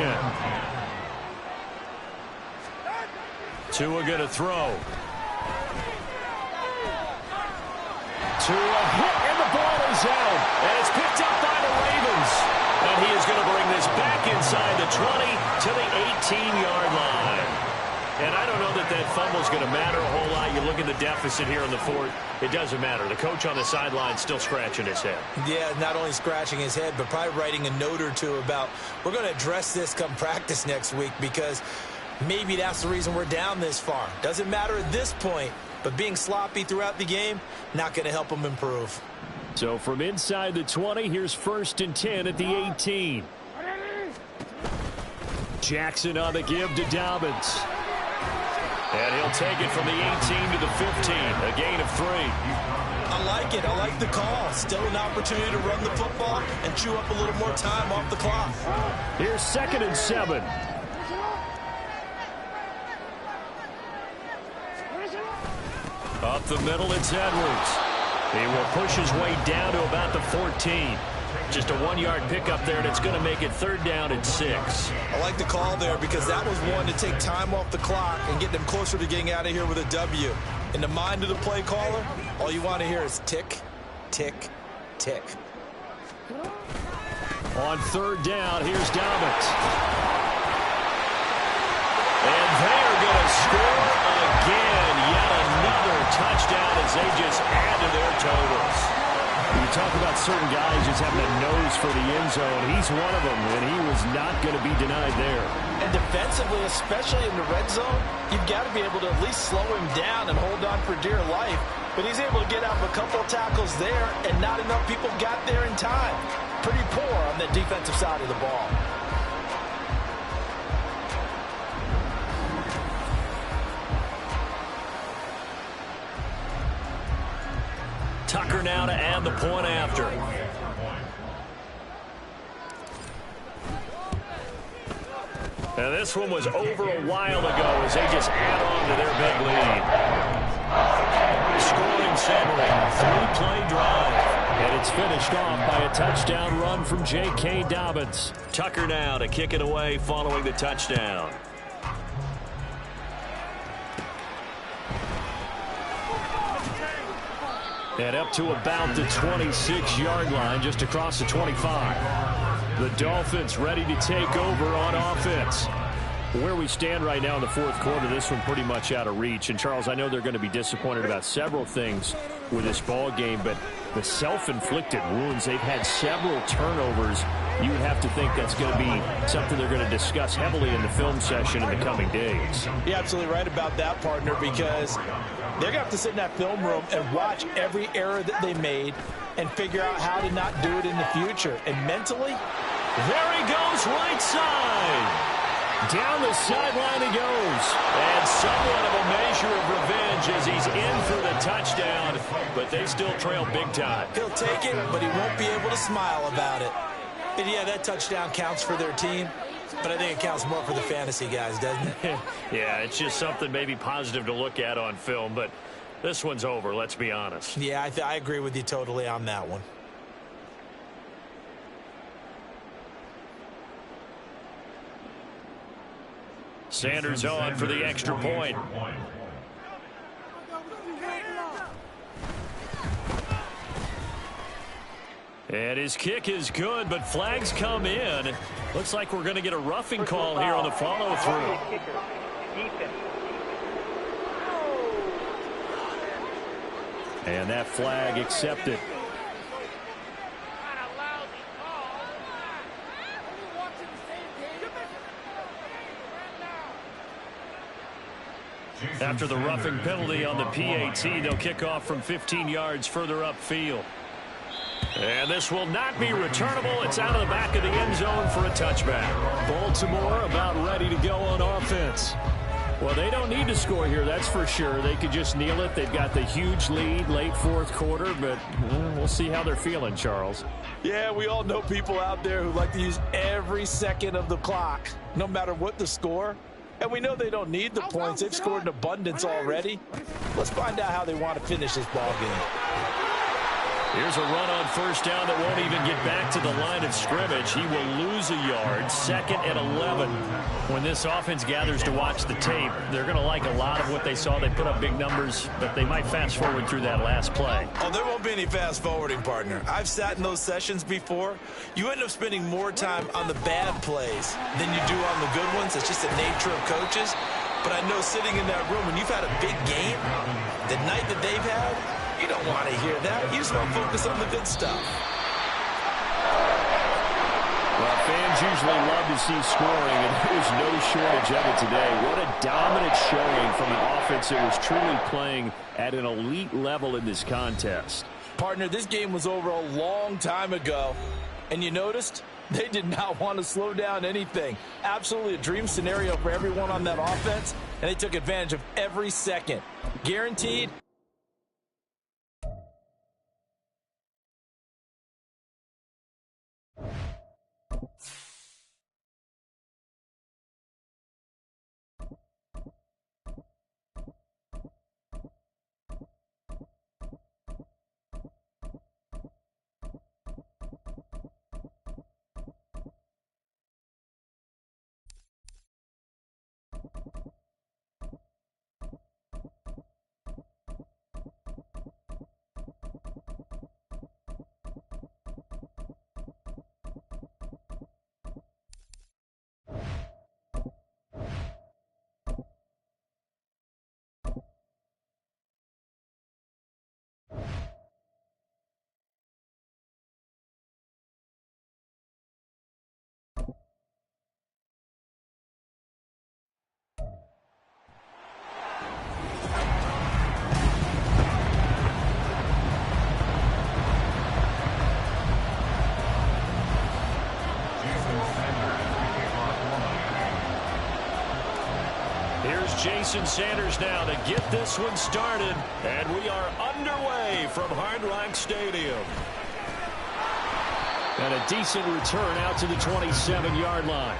Tua going to throw. Tua hit, and the ball is out. And it's picked up by the Ravens. And he is going to bring this back inside the 20 to the 18-yard line. And I don't know that that fumble's going to matter a whole lot. You look at the deficit here in the 4th. It doesn't matter. The coach on the sideline still scratching his head. Yeah, not only scratching his head, but probably writing a note or two about, we're going to address this come practice next week, because maybe that's the reason we're down this far. Doesn't matter at this point, but being sloppy throughout the game, not going to help them improve. So from inside the 20, here's 1st and 10 at the 18. Jackson on the give to Dobbins. And he'll take it from the 18 to the 15, a gain of 3. I like it. I like the call. Still an opportunity to run the football and chew up a little more time off the clock. Here's 2nd and 7. Up the middle, it's Edwards. He will push his way down to about the 14. Just a 1-yard pickup there, and it's going to make it 3rd down and 6. I like the call there because that was one to take time off the clock and get them closer to getting out of here with a W. In the mind of the play caller, all you want to hear is tick, tick, tick. On 3rd down, here's Dobbins. And they're going to score again. Yet another touchdown as they just add to their totals. You talk about certain guys just having a nose for the end zone. He's one of them, and he was not going to be denied there. And defensively, especially in the red zone, you've got to be able to at least slow him down and hold on for dear life. But he's able to get out of a couple of tackles there, and not enough people got there in time. Pretty poor on the defensive side of the ball. Tucker now to add the point after. And this one was over a while ago as they just add on to their big lead. Scoring summary, 3-play drive. And it's finished off by a touchdown run from J.K. Dobbins. Tucker now to kick it away following the touchdown. And up to about the 26-yard line, just across the 25. The Dolphins ready to take over on offense. Where we stand right now in the 4th quarter, this one pretty much out of reach. And, Charles, I know they're going to be disappointed about several things with this ball game, but the self-inflicted wounds, they've had several turnovers. You would have to think that's going to be something they're going to discuss heavily in the film session in the coming days. You're absolutely right about that, partner, because they're going to have to sit in that film room and watch every error that they made and figure out how to not do it in the future. And mentally, there he goes right side. Down the sideline he goes. And somewhat of a measure of revenge as he's in for the touchdown, but they still trail big time. He'll take it, but he won't be able to smile about it. And yeah, that touchdown counts for their team, but I think it counts more for the fantasy guys, doesn't it? Yeah, it's just something maybe positive to look at on film, but this one's over, let's be honest. Yeah, I agree with you totally on that one. Sanders on for the extra point. And his kick is good, but flags come in. Looks like we're going to get a roughing call here on the follow-through. And that flag accepted. After the roughing penalty on the PAT, they'll kick off from 15 yards further upfield. And this will not be returnable. It's out of the back of the end zone for a touchback. Baltimore about ready to go on offense. Well, they don't need to score here, that's for sure. They could just kneel it. They've got the huge lead late 4th quarter, but we'll see how they're feeling, Charles. Yeah, we all know people out there who like to use every second of the clock, no matter what the score. And we know they don't need the points. They've scored in abundance already. Let's find out how they want to finish this ball game. Here's a run on 1st down that won't even get back to the line of scrimmage. He will lose a yard. 2nd and 11. When this offense gathers to watch the tape, they're going to like a lot of what they saw. They put up big numbers, but they might fast forward through that last play. Oh, there won't be any fast forwarding, partner. I've sat in those sessions before. You end up spending more time on the bad plays than you do on the good ones. It's just the nature of coaches. But I know sitting in that room, when you've had a big game, the night that they've had, you don't want to hear that. You just want to focus on the good stuff. Well, fans usually love to see scoring, and there's no shortage of it today. What a dominant showing from an offense that was truly playing at an elite level in this contest. Partner, this game was over a long time ago. And you noticed? They did not want to slow down anything. Absolutely a dream scenario for everyone on that offense, and they took advantage of every second. Guaranteed. Jason Sanders now to get this one started, and we are underway from Hard Rock Stadium. And a decent return out to the 27-yard line.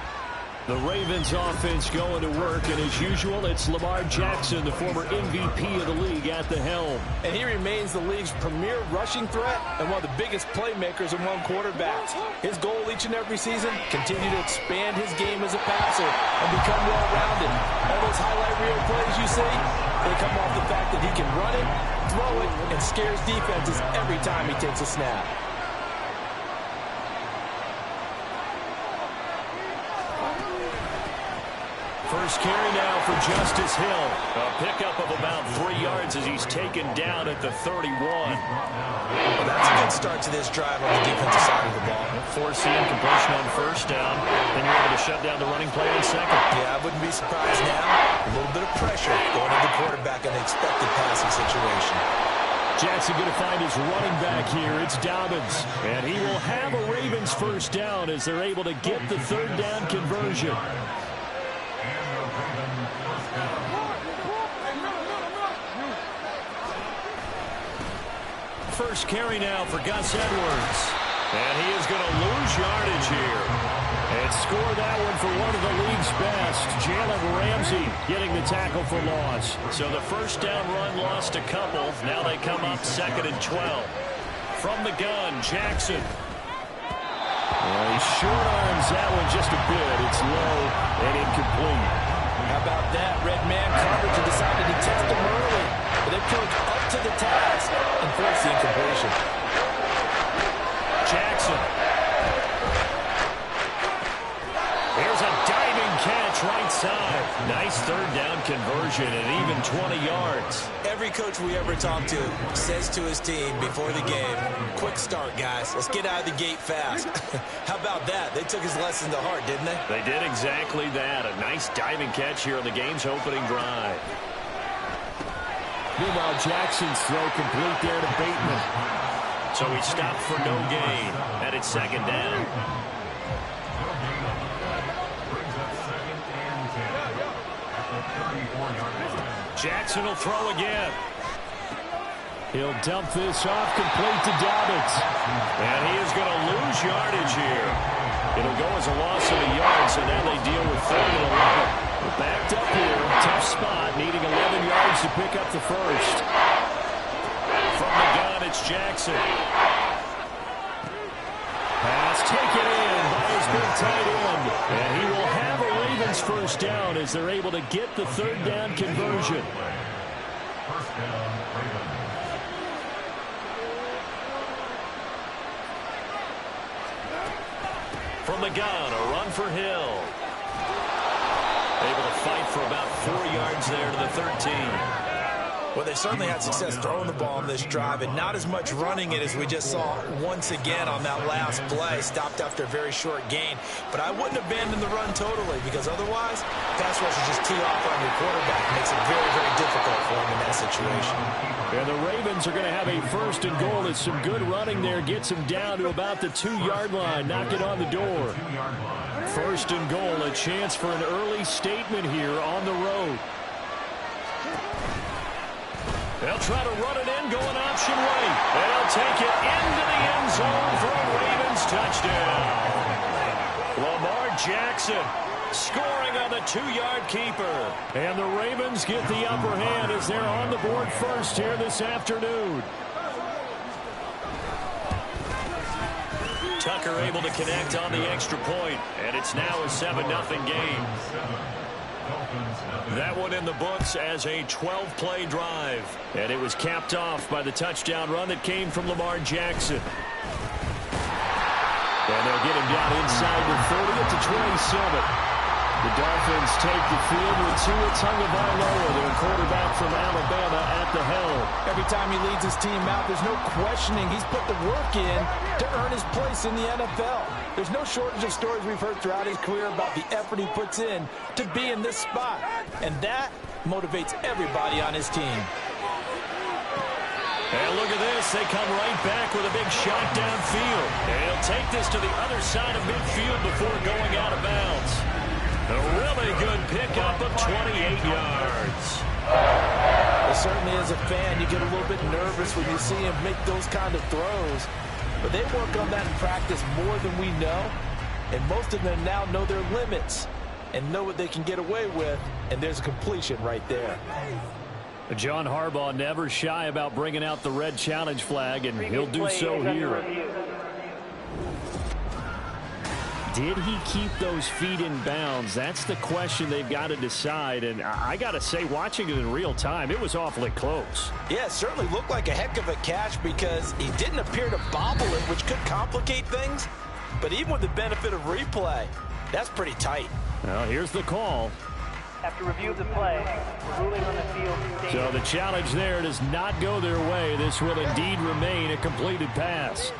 The Ravens offense going to work, and as usual, it's Lamar Jackson, the former MVP of the league, at the helm. And he remains the league's premier rushing threat and one of the biggest playmakers among quarterbacks. His goal each and every season, continue to expand his game as a passer and become well-rounded. All those highlight reel plays you see, they come off the fact that he can run it, throw it, and scares defenses every time he takes a snap. First carry now for Justice Hill. A pickup of about 3 yards as he's taken down at the 31. Well, that's a good start to this drive on the defensive side of the ball. Forcing completion on first down. Then you're able to shut down the running play on second. Yeah, I wouldn't be surprised now. A little bit of pressure going to the quarterback in an expected passing situation. Jackson going to find his running back here. It's Dobbins. And he will have a Ravens first down as they're able to get the third down conversion. First carry now for Gus Edwards. And he is going to lose yardage here. And score that one for one of the league's best. Jalen Ramsey getting the tackle for loss. So the first down run lost a couple. Now they come up 2nd and 12. From the gun, Jackson. Well, he short arms that one just a bit. It's low and incomplete. How about that? Red man coverage and decided to test him early. But they put up to the task and forced the incompletion. Jackson. Here's a diving catch right side. Nice third down conversion at even 20 yards. Every coach we ever talk to says to his team before the game, quick start, guys. Let's get out of the gate fast. How about that? They took his lesson to heart, didn't they? They did exactly that. A nice diving catch here on the game's opening drive. Meanwhile, Jackson's throw complete there to Bateman. So he stopped for no gain, and it's 2nd down. Jackson will throw again. He'll dump this off complete to Dobbins. And he is going to lose yardage here. It'll go as a loss of a yard, so now they deal with 3rd and 11. We're backed up here. Tough spot, needing 11 yards to pick up the first. From the gun, it's Jackson. Pass taken in by his big tight end. And he will have a Ravens first down as they're able to get the third down conversion. First down, Ravens. From the gun, a run for Hill. Able to fight for about 4 yards there to the 13. Well, they certainly had success throwing the ball on this drive and not as much running it as we just saw once again on that last play. Stopped after a very short gain. But I wouldn't abandon the run totally because otherwise, pass rush will just tee off on your quarterback. Makes it very, very difficult for him in that situation. And the Ravens are going to have a 1st and goal. It's some good running there. Gets them down to about the 2-yard line. Knock it on the door. 1st and goal. A chance for an early statement here on the road. They'll try to run it in, going option right. They'll take it into the end zone for a Ravens touchdown. Lamar Jackson scoring on the 2-yard keeper. And the Ravens get the upper hand as they're on the board first here this afternoon. Tucker able to connect on the extra point, and it's now a 7-0 game. That one in the books as a 12-play drive. And it was capped off by the touchdown run that came from Lamar Jackson. And they'll get him down inside the 30 at the 27. The Dolphins take the field with Tua Tagovailoa, their quarterback from Alabama, at the helm. Every time he leads his team out, there's no questioning. He's put the work in to earn his place in the NFL. There's no shortage of stories we've heard throughout his career about the effort he puts in to be in this spot. And that motivates everybody on his team. And look at this. They come right back with a big shot downfield. And he'll take this to the other side of midfield before going out of bounds. A really good pickup of 28 yards. Well, certainly as a fan, you get a little bit nervous when you see him make those kind of throws. But they work on that in practice more than we know. And most of them now know their limits and know what they can get away with. And there's a completion right there. John Harbaugh never shy about bringing out the red challenge flag, and he'll do so here. Did he keep those feet in bounds? That's the question they've got to decide. And I got to say, watching it in real time, it was awfully close. Yeah, it certainly looked like a heck of a catch because he didn't appear to bobble it, which could complicate things. But even with the benefit of replay, that's pretty tight. Well, here's the call. After review of the play, ruling on the field. So the challenge there does not go their way. This will indeed remain a completed pass.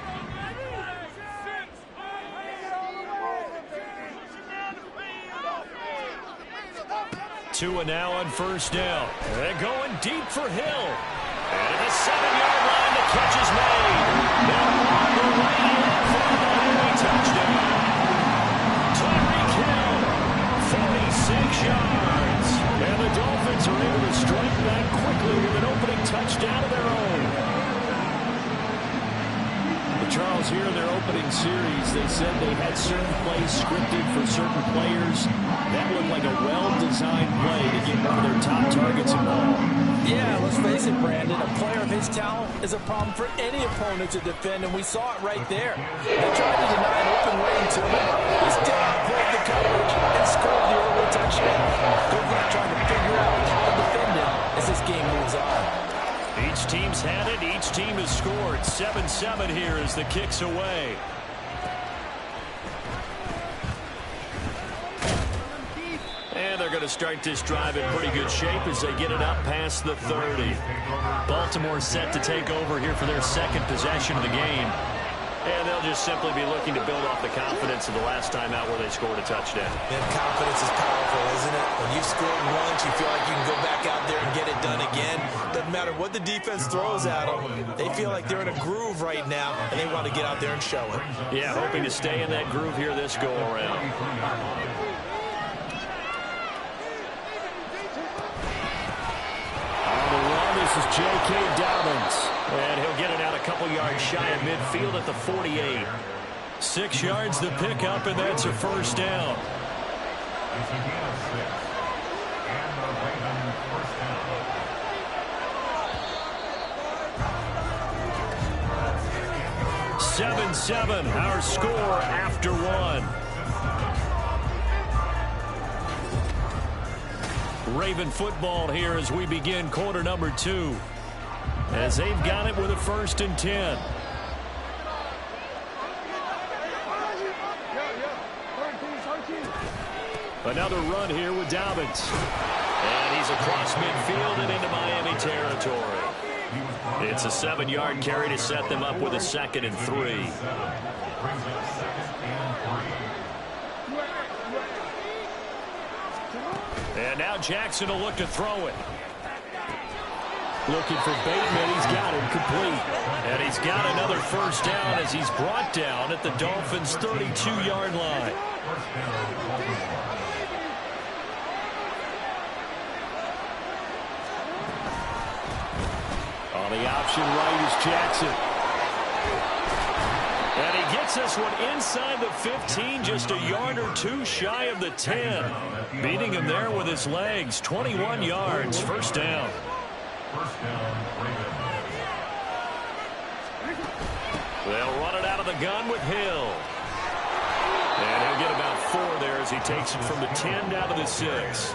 Tua now on 1st down. They're going deep for Hill. And at the 7-yard line, the catch is made. They're on the way in for the Miami touchdown. Tyreek Hill, 46 yards. And the Dolphins are able to strike back quickly with an opening touchdown of their own. Charles, here in their opening series, they said they had certain plays scripted for certain players. That looked like a well-designed play to get one of their top targets involved. Yeah, let's face it, Brandon. A player of his talent is a problem for any opponent to defend, and we saw it right there. They tried to deny an open lane to him. He still outplayed the coverage and scored the early touchdown. Good luck trying to figure out how to defend him as this game moves on. Each team's had it. Each team has scored. 7-7 here as the kick's away. And they're going to start this drive in pretty good shape as they get it up past the 30. Baltimore set to take over here for their second possession of the game. And they'll just simply be looking to build off the confidence of the last time out where they scored a touchdown. And confidence is powerful, isn't it? When you've scored once, you feel like you can go back out there and get it done again. Doesn't matter what the defense throws at them. They feel like they're in a groove right now, and they want to get out there and show it. Yeah, hoping to stay in that groove here this go-around. On the run, this is J.K. Dobbins. And he'll get it out a couple yards shy of midfield at the 48. 6 yards the pickup, and that's a 1st down. It's a gain of 6. And the Ravens 1st down. 7-7, our score after 1. Raven football here as we begin quarter number 2. As they've got it with a 1st and 10. Another run here with Dobbins. And he's across midfield and into Miami territory. It's a 7-yard carry to set them up with a 2nd and 3. And now Jackson will look to throw it. Looking for Bateman. He's got him complete. And he's got another first down as he's brought down at the Dolphins' 32-yard line. On the option right is Jackson. And he gets this one inside the 15, just a yard or two shy of the 10. Beating him there with his legs, 21 yards, first down. They'll run it out of the gun with Hill. And he'll get about 4 there as he takes it from the 10 down to the 6.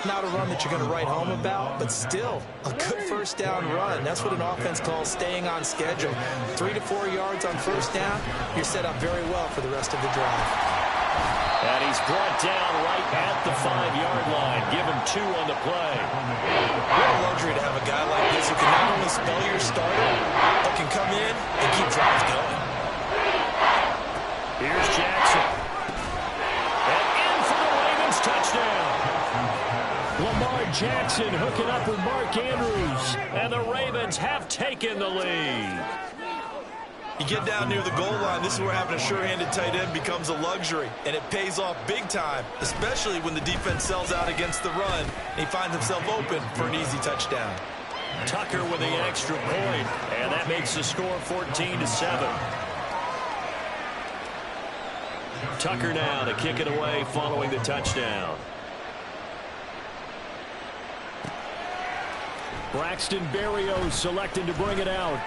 Not a run that you're going to write home about, but still a good first down run. That's what an offense calls staying on schedule. 3 to 4 yards on first down, you're set up very well for the rest of the drive. And he's brought down right at the 5-yard line. Give him 2 on the play. What a luxury to have a guy like this who can not only spell your starter, but can come in and keep drives going. Here's Jackson. And in for the Ravens touchdown. Lamar Jackson hooking up with Mark Andrews. And the Ravens have taken the lead. You get down near the goal line, this is where having a sure-handed tight end becomes a luxury, and it pays off big time, especially when the defense sells out against the run, and he finds himself open for an easy touchdown. Tucker with the extra point, and that makes the score 14-7. Tucker now to kick it away following the touchdown. Braxton Berrios selecting to bring it out.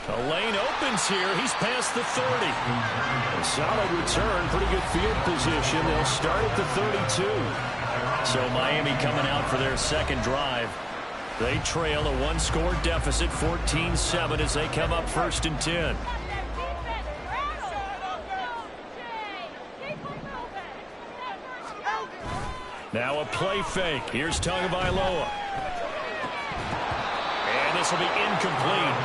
The lane opens here. He's past the 30. A solid return. Pretty good field position. They'll start at the 32. So Miami coming out for their second drive. They trail a 1-score deficit, 14-7, as they come up 1st and 10. Now a play fake. Here's Tagovailoa. And this will be incomplete.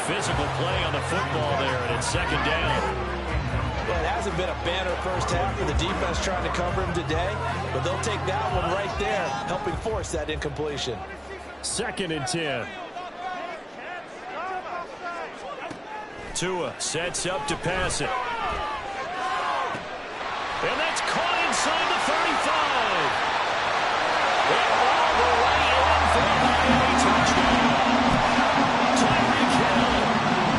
Physical play on the football there, and it's 2nd down. Well, it hasn't been a banner first half for the defense trying to cover him today, but they'll take that one right there, helping force that incompletion. 2nd and 10. Tua sets up to pass it. And that's caught inside the 35. And all the way in for the Miami touchdown. Tyreek Hill,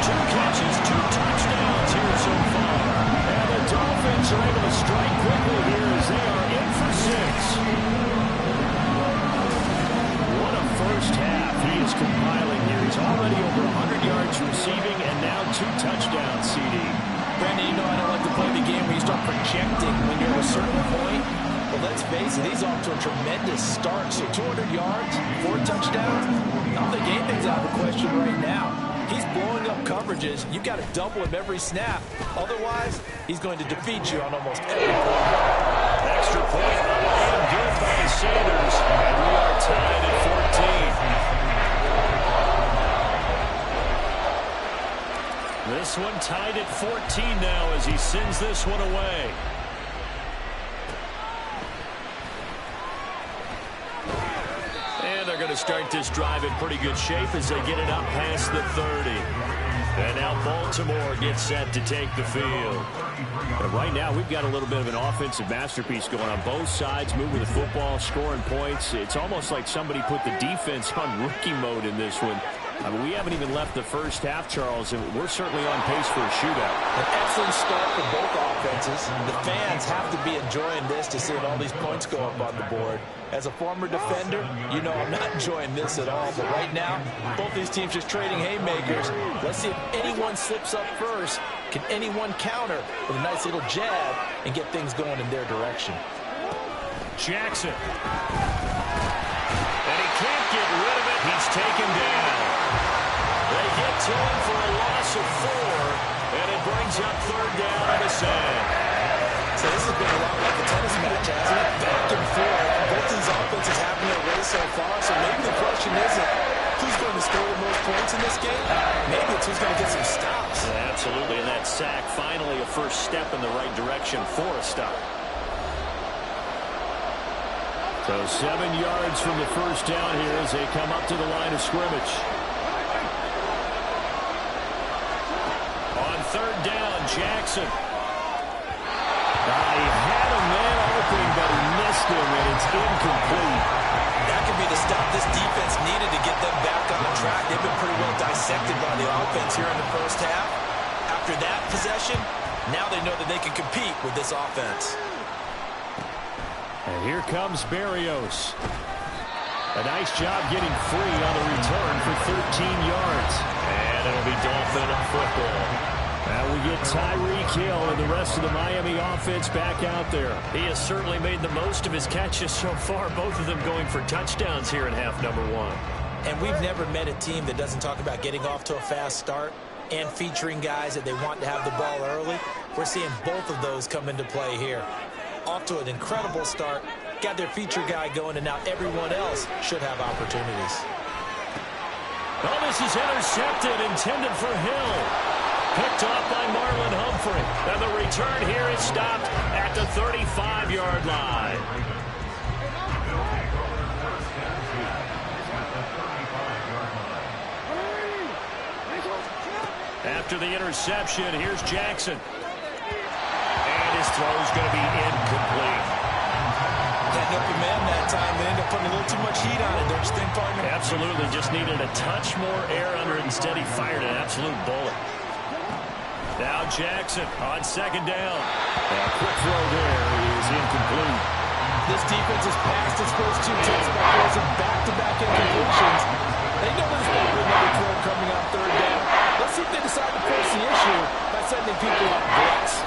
2 catches, 2 touchdowns here so far. And the Dolphins are able to strike quickly here as they are in for 6. What a first half he is compiling here. He's already over 100 yards receiving and now 2 touchdowns, CD. Brandon, you know I don't like to play the game where you start projecting when you're at a certain point. But let's face it, he's off to a tremendous start. So 200 yards, 4 touchdowns. I don't think anything's out of the question right now. He's blowing up coverages. You've got to double him every snap. Otherwise, he's going to defeat you on almost every play. Extra point and good by Sanders. And we are tied at 14. This one tied at 14 now as he sends this one away. And they're going to start this drive in pretty good shape as they get it up past the 30. And now Baltimore gets set to take the field. But right now, we've got a little bit of an offensive masterpiece going on both sides, moving the football, scoring points. It's almost like somebody put the defense on rookie mode in this one. I mean, we haven't even left the first half, Charles, and we're certainly on pace for a shootout. An excellent start for both offenses. The fans have to be enjoying this to see all these points go up on the board. As a former defender, you know I'm not enjoying this at all. But right now, both these teams just trading haymakers. Let's see if anyone slips up first. Can anyone counter with a nice little jab and get things going in their direction? Jackson. And he can't get rid of it. He's taken down. They get to him for a loss of 4, and it brings up 3rd down on the sand. So this has been a lot like a tennis match, hasn't it? Back and forth. Both these offenses have their way so far, so maybe the question isn't who's going to score the most points in this game. Maybe it's who's going to get some stops. Yeah, absolutely, and that sack finally a first step in the right direction for a stop. So 7 yards from the first down here as they come up to the line of scrimmage. On third down, Jackson. He had a man open, but he missed him, and it's incomplete. That could be the stop this defense needed to get them back on track. They've been pretty well dissected by the offense here in the first half. After that possession, now they know that they can compete with this offense. And here comes Berrios. A nice job getting free on the return for 13 yards. And it'll be Dolphin football. Now we get Tyreek Hill and the rest of the Miami offense back out there. He has certainly made the most of his catches so far, both of them going for touchdowns here in half number 1. And we've never met a team that doesn't talk about getting off to a fast start and featuring guys that they want to have the ball early. We're seeing both of those come into play here. Off to an incredible start, got their feature guy going, and now everyone else should have opportunities. Oh, this is intercepted, intended for Hill. Picked off by Marlon Humphrey. And the return here is stopped at the 35-yard line. After the interception, here's Jackson. And his throw's going to be incomplete. Had an open man that time. They ended up putting a little too much heat on it, don't you think, partner? Absolutely. Just needed a touch more air under it. Instead, he fired an absolute bullet. Now Jackson on second down. A quick throw there is incomplete. This defense has passed its first 2 tests by closing back-to-back incompletions. They know there's going to be another throw coming on third down. Let's see if they decide to force the issue by sending people off blitz.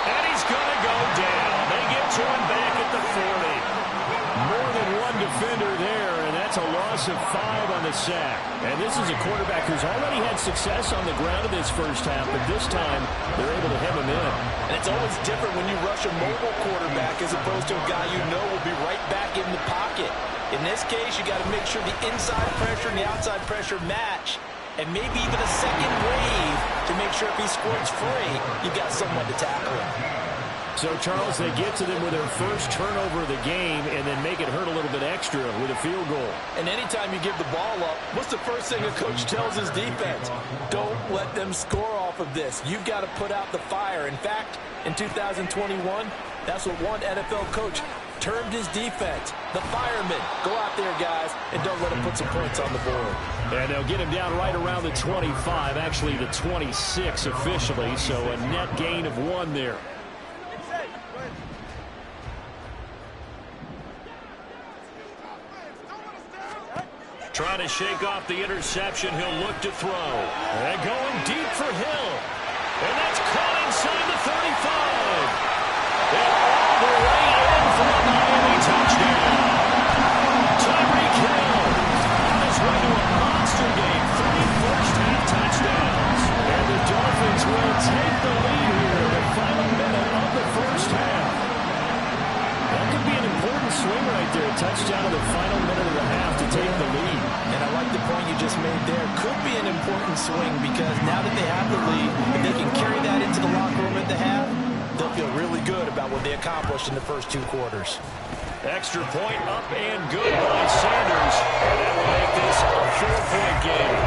And he's going to go down. They get to him back at the 40. More than one defender there, and that's a loss of 5 on the sack. And this is a quarterback who's already had success on the ground in this first half, but this time they're able to hem him in. And it's always different when you rush a mobile quarterback as opposed to a guy you know will be right back in the pocket. In this case, you got to make sure the inside pressure and the outside pressure match, and maybe even a second wave to make sure if he squirts free, you got someone to tackle him. So, Charles, they get to them with their first turnover of the game and then make it hurt a little bit extra with a field goal. And anytime you give the ball up, what's the first thing a coach tells his defense? Don't let them score off of this. You've got to put out the fire. In fact, in 2021, that's what one NFL coach termed his defense. The firemen. Go out there, guys, and don't let them put some points on the board. And they'll get him down right around the 25, actually the 26 officially, so a net gain of 1 there. Trying to shake off the interception. He'll look to throw. And going deep for Hill. And that's caught inside the 35. And all the way in for a Miami touchdown. Tyreek Hill on his way to a monster game. 3 first-half touchdowns. And the Dolphins will take the lead here in the final minute of the first half. That could be an important swing right there. A touchdown in the final minute of the half to take the lead. And I like the point you just made there. Could be an important swing because now that they have the lead, if they can carry that into the locker room at the half, they'll feel really good about what they accomplished in the first 2 quarters. Extra point up and good by Sanders. And that will make this a 4-point game.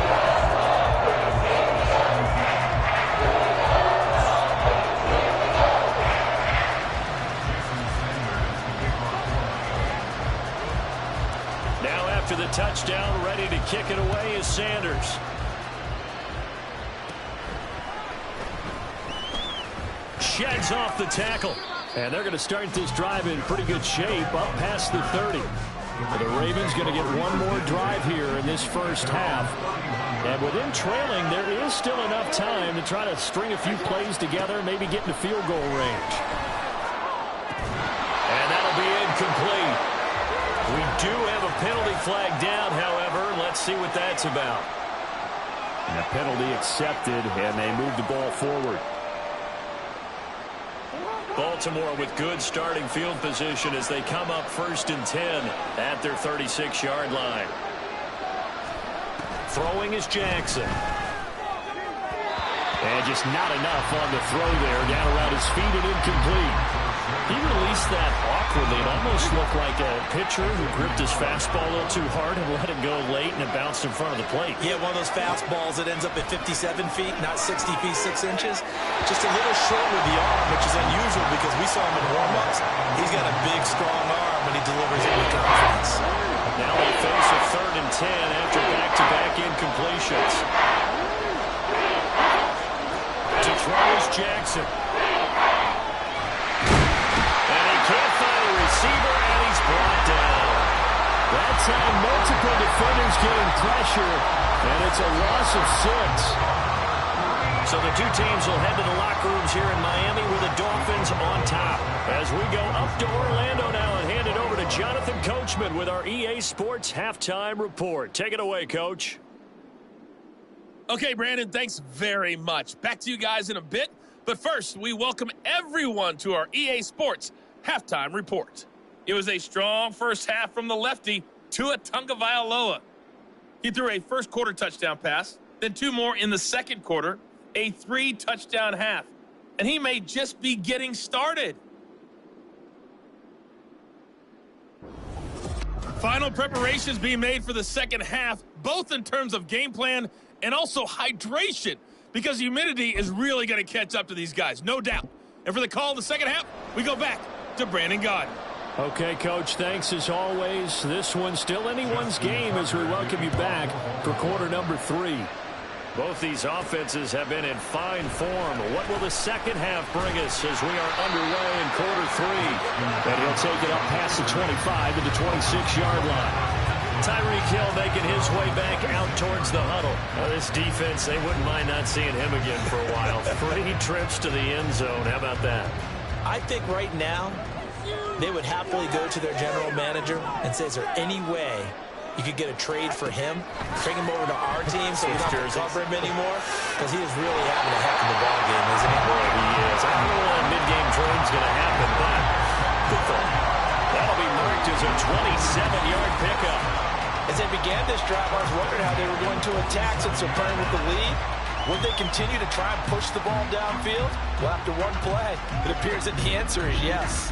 Now after the touchdown, ready to kick it away is Sanders. Sheds off the tackle. And they're going to start this drive in pretty good shape, up past the 30. The Ravens going to get one more drive here in this first half. And with them trailing, there is still enough time to try to string a few plays together, maybe get into field goal range. And that'll be incomplete. We do have a penalty flag down, however. Let's see what that's about. And a penalty accepted, and they move the ball forward. Baltimore with good starting field position as they come up 1st and 10 at their 36-yard line. Throwing is Jackson. And just not enough on the throw there. Down around his feet and incomplete. He released that awkwardly. It almost looked like a pitcher who gripped his fastball a little too hard and let it go late, and it bounced in front of the plate. Yeah, one of those fastballs that ends up at 57 feet, not 60 feet, 6 inches. Just a little short with the arm, which is unusual because we saw him in warm-ups. He's got a big, strong arm, and he delivers it with confidence. Now they face a 3rd and 10 after back-to-back incompletions. To throw is Jackson. Can't find a receiver, and he's brought down. That time, multiple defenders getting pressure, and it's a loss of 6. So the two teams will head to the locker rooms here in Miami with the Dolphins on top. As we go up to Orlando now and hand it over to Jonathan Coachman with our EA Sports Halftime Report. Take it away, Coach. Okay, Brandon, thanks very much. Back to you guys in a bit. But first, we welcome everyone to our EA Sports Halftime Report. It was a strong first half from the lefty, Tua Tagovailoa. He threw a first-quarter touchdown pass, then 2 more in the second quarter, a 3-touchdown half. And he may just be getting started. Final preparations being made for the second half, both in terms of game plan and also hydration, because humidity is really going to catch up to these guys, no doubt. And for the call in the second half, we go back to Brandon Gaudin. Okay, Coach, thanks as always. This one's still anyone's game as we welcome you back for quarter number 3. Both these offenses have been in fine form. What will the second half bring us as we are underway in quarter 3? And he'll take it up past the 25 to the 26-yard line. Tyreek Hill making his way back out towards the huddle. Now, this defense, they wouldn't mind not seeing him again for a while. 3 trips to the end zone. How about that? I think right now they would happily go to their general manager and say, is there any way you could get a trade for him, bring him over to our team so we don't have to cover him anymore? Because he is really having a heck of a ball game, isn't he? Boy, he is. I don't know when a mid-game trade's going to happen, but good for him. That'll be marked as a 27-yard pickup. As they began this drive, I was wondering how they were going to attack since they're playing with the lead. Would they continue to try and push the ball downfield? Well, after one play, it appears that the answer is yes.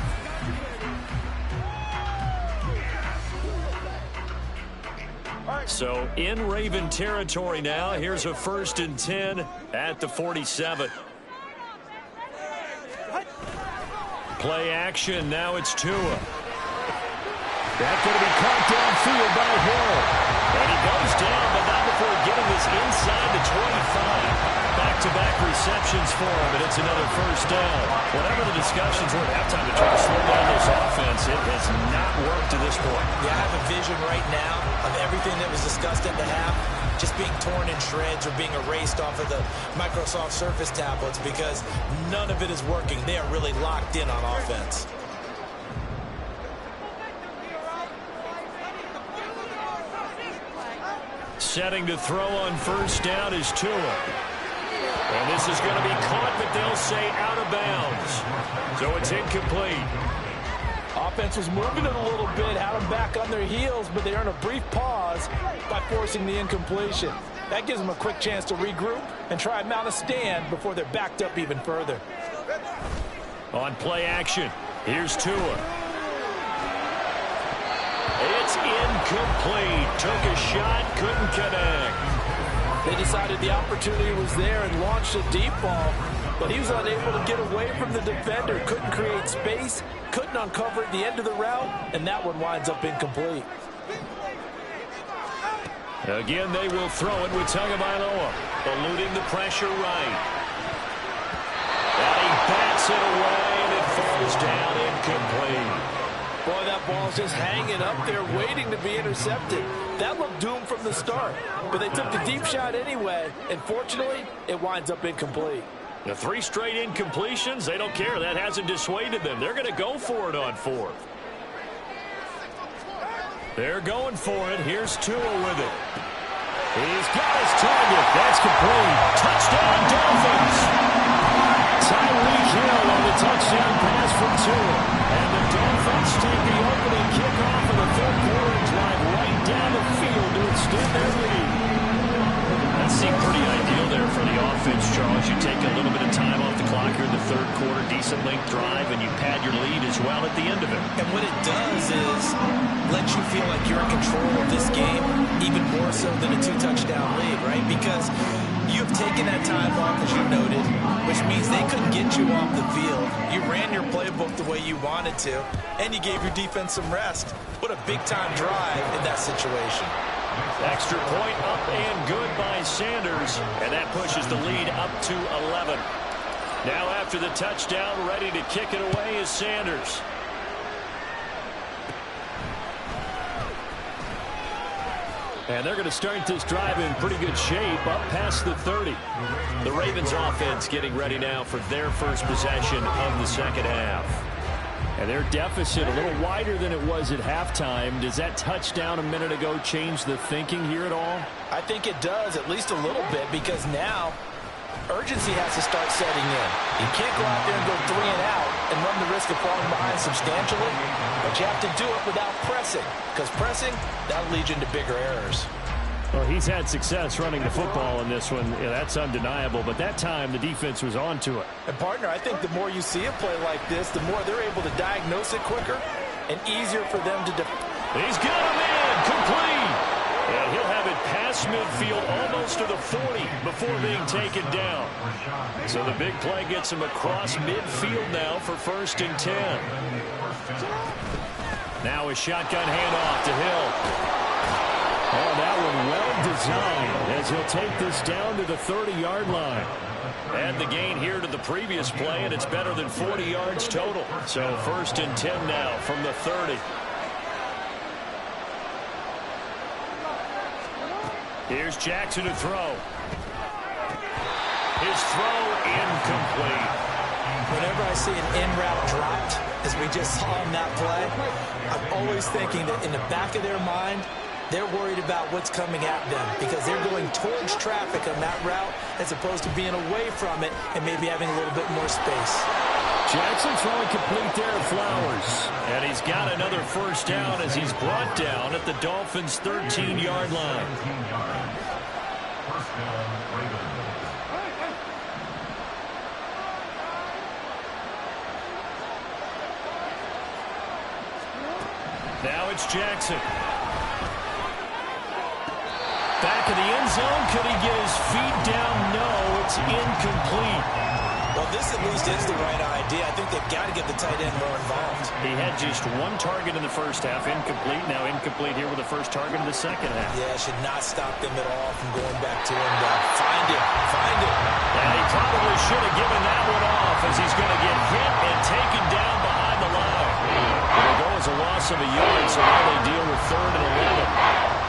So in Raven territory now, here's a 1st and 10 at the 47. Play action, now it's Tua. That's going to be caught downfield by Hill. And he goes down, but not before getting this inside the 25. Back-to-back receptions for him, and it's another 1st down. Whatever the discussions were at halftime to try to slow down this offense, it has not worked to this point. Yeah, I have a vision right now of everything that was discussed at the half just being torn in shreds or being erased off of the Microsoft Surface tablets because none of it is working. They are really locked in on offense. Setting to throw on 1st down is Tua. And this is going to be caught, but they'll say out of bounds. So it's incomplete. Offense was moving it a little bit, had them back on their heels, but they earn a brief pause by forcing the incompletion. That gives them a quick chance to regroup and try and mount a stand before they're backed up even further. On play action, here's Tua. It's incomplete. Took a shot, couldn't connect. They decided the opportunity was there and launched a deep ball, but he was unable to get away from the defender. Couldn't create space, couldn't uncover at the end of the route, and that one winds up incomplete. Again, they will throw it with Tagovailoa, eluding the pressure right. And he bats it away, and it falls down incomplete. Boy, that ball's just hanging up there waiting to be intercepted. That looked doomed from the start, but they took the deep shot anyway, and fortunately, it winds up incomplete. The 3 straight incompletions, they don't care. That hasn't dissuaded them. They're going to go for it on 4th. They're going for it. Here's Tua with it. He's got his target. That's complete. Touchdown, Dolphins. Tyreek Hill on the touchdown pass from Tua. And the Dolphins take the opening kickoff of the 3rd quarter and drive right down the field to extend their lead. That seemed pretty ideal there for the offense, Charles. You take a little bit of time off the clock. block here in the third quarter, decent length drive, and you pad your lead as well at the end of it. And what it does is let you feel like you're in control of this game, even more so than a 2-touchdown lead, right? Because you've taken that time off, as you noted, which means they couldn't get you off the field. You ran your playbook the way you wanted to, and you gave your defense some rest. What a big-time drive in that situation. Extra point up and good by Sanders, and that pushes the lead up to 11. Now after the touchdown, ready to kick it away is Sanders. And they're going to start this drive in pretty good shape, up past the 30. The Ravens offense getting ready now for their first possession of the second half. And their deficit a little wider than it was at halftime. Does that touchdown a minute ago change the thinking here at all? I think it does, at least a little bit, because now urgency has to start setting in. You can't go out there and go 3 and out and run the risk of falling behind substantially, but you have to do it without pressing, because pressing, that'll lead you into bigger errors. Well, he's had success running the football in this one. Yeah, that's undeniable. But that time, the defense was on to it. And, partner, I think the more you see a play like this, the more they're able to diagnose it quicker and easier for them to He's got him in, complete. And he'll have it past midfield almost to the 40 before being taken down. So the big play gets him across midfield now for 1st and 10. Now a shotgun handoff to Hill. Oh, that one well designed as he'll take this down to the 30-yard line. Add the gain here to the previous play, and it's better than 40 yards total. So 1st and 10 now from the 30. Here's Jackson to throw. His throw incomplete. Whenever I see an in-route dropped, as we just saw in that play, I'm always thinking that in the back of their mind, they're worried about what's coming at them because they're going towards traffic on that route as opposed to being away from it and maybe having a little bit more space. Jackson throwing complete there at Flowers. And he's got another 1st down as he's brought down at the Dolphins' 13-yard line. Now it's Jackson. Back in the end zone. Could he get his feet down? No, it's incomplete. Well, this at least is the right idea. I think they've got to get the tight end more involved. He had just 1 target in the first half, incomplete. Now incomplete here with the first target in the second half. Yeah, should not stop them at all from going back to him. Find it. And he probably should have given that one off as he's going to get hit and taken down behind the line. It'll go as a loss of a yard, so now they deal with 3rd and 11.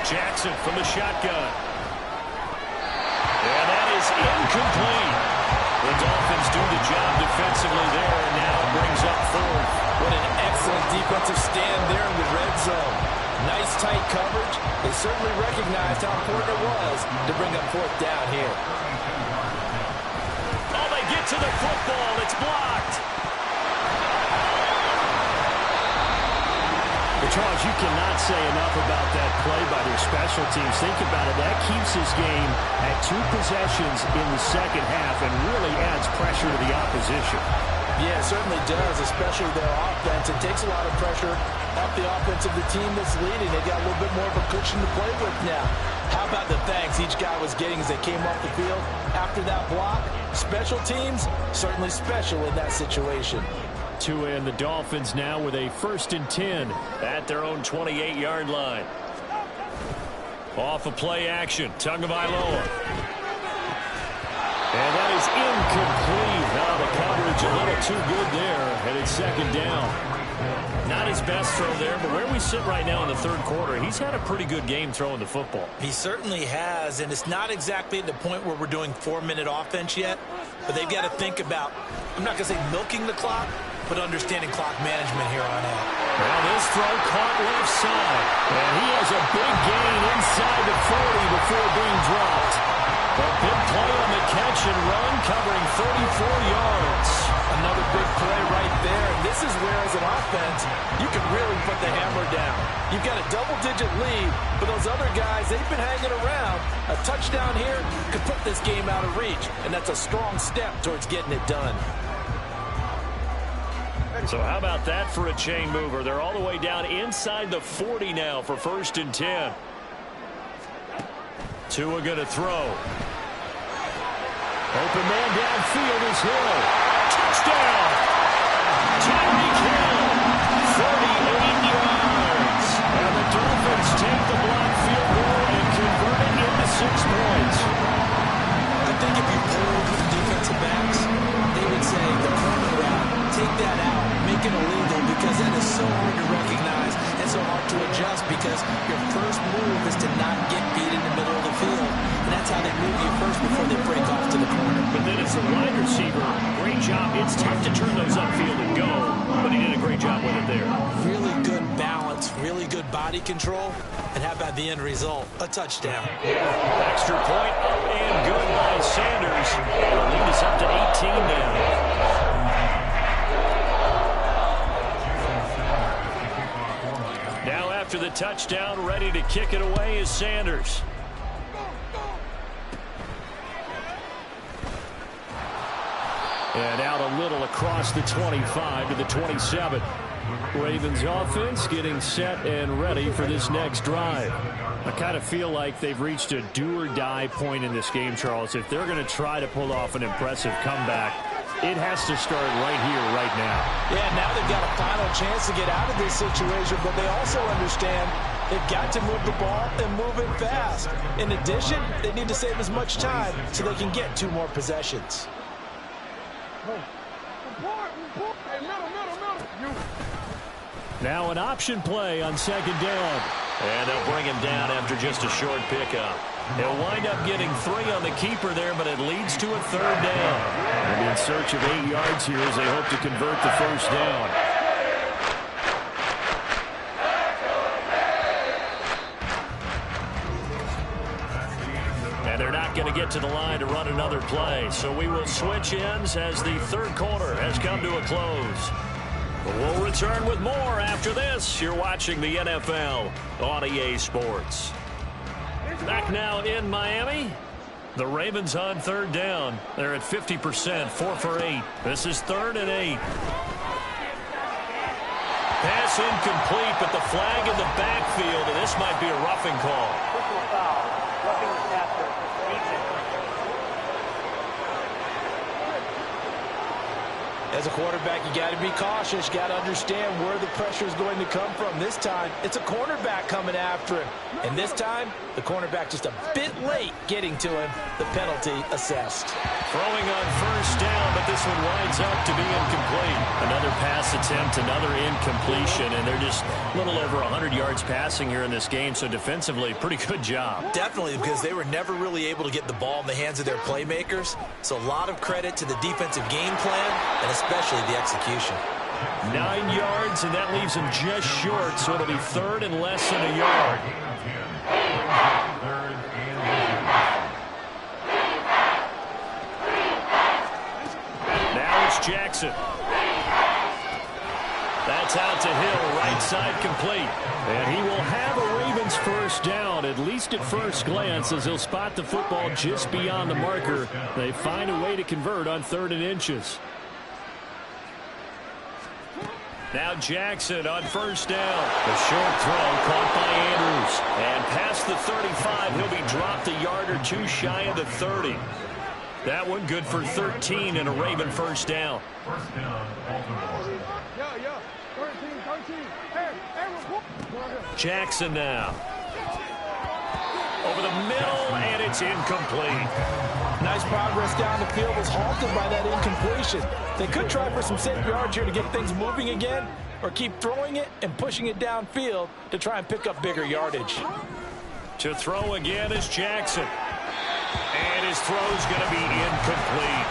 Jackson from the shotgun. And that is incomplete. The Dolphins do the job defensively there, and now it brings up 4th. What an excellent defensive stand there in the red zone. Nice tight coverage. They certainly recognized how important it was to bring up 4th down here. Oh, they get to the football. It's blocked. Charles, you cannot say enough about that play by their special teams. Think about it. That keeps this game at 2 possessions in the second half and really adds pressure to the opposition. Yeah, it certainly does, especially their offense. It takes a lot of pressure off the offense of the team that's leading. They got a little bit more of a cushion to play with now. How about the thanks each guy was getting as they came off the field after that block? Special teams, certainly special in that situation. Tua and the Dolphins now with a 1st and 10 at their own 28-yard line. Off of play action, Tagovailoa. And that is incomplete. Now the coverage a little too good there, and it's 2nd down. Not his best throw there, but where we sit right now in the 3rd quarter, he's had a pretty good game throwing the football. He certainly has, and it's not exactly at the point where we're doing 4-minute offense yet, but they've got to think about, I'm not going to say milking the clock, but understanding clock management here on out. Well, this throw caught left side, and he has a big gain inside the 40 before being dropped. A big play on the catch and run, covering 34 yards. Another big play right there, and this is where, as an offense, you can really put the hammer down. You've got a double-digit lead, but those other guys, they've been hanging around. A touchdown here could put this game out of reach, and that's a strong step towards getting it done. So how about that for a chain mover? They're all the way down inside the 40 now for 1st and 10. Tua going to throw. Open man downfield is Hill. Touchdown! Tyreek Hill, 38 yards. And the Dolphins take the block field goal and convert it into 6 points. I think if you polled the defensive backs, they would say the corner route, take that out, make it illegal, because that is so hard to recognize and so hard to adjust, because your first move is to not get beat in the middle of the field. And that's how they move you first before they break off to the corner. But then as a wide receiver, great job. It's tough to turn those upfield and go, but he did a great job with it there. Really good balance, really good body control, and how about the end result? A touchdown. Extra point up and good by Sanders. The lead is up to 18 now. Now after the touchdown, ready to kick it away is Sanders. And out a little across the 25 to the 27. Ravens offense getting set and ready for this next drive. I kind of feel like they've reached a do-or-die point in this game, Charles. If they're going to try to pull off an impressive comeback, it has to start right here, right now. Yeah, now they've got a final chance to get out of this situation, but they also understand they've got to move the ball and move it fast. In addition, they need to save as much time so they can get 2 more possessions. Now an option play on 2nd down. And they'll bring him down after just a short pickup. They'll wind up getting 3 on the keeper there, but it leads to a 3rd down. And in search of 8 yards here as they hope to convert the 1st down. And they're not going to get to the line to run another play. So we will switch ends as the 3rd quarter has come to a close. We'll return with more after this. You're watching the NFL on EA Sports. Back now in Miami. The Ravens on 3rd down. They're at 50%, 4 for 8. This is 3rd and 8. Pass incomplete, but the flag in the backfield, and this might be a roughing call. Personal foul. Roughing the passer. As a quarterback, you got to be cautious. You got to understand where the pressure is going to come from. This time, it's a cornerback coming after him. And this time, the cornerback just a bit late getting to him. The penalty assessed. Throwing on 1st down, but this one winds up to be incomplete. Another pass attempt, another incompletion, and they're just a little over 100 yards passing here in this game. So defensively, pretty good job. Definitely, because they were never really able to get the ball in the hands of their playmakers. So a lot of credit to the defensive game plan, and especially the execution. 9 yards, and that leaves him just short, so it'll be 3rd and less than a yard. Now it's Jackson. That's out to Hill, right side complete. And he will have a Ravens 1st down, at least at first glance, as he'll spot the football just beyond the marker. They find a way to convert on 3rd and inches. Now Jackson on 1st down. The short throw caught by Andrews. And past the 35, he'll be dropped a yard or 2 shy of the 30. That one good for 13 and a Raven 1st down. Jackson now. Over the middle, and it's incomplete. Nice progress down the field was halted by that incompletion. They could try for some safe yards here to get things moving again, or keep throwing it and pushing it downfield to try and pick up bigger yardage. To throw again is Jackson. And his throw's going to be incomplete.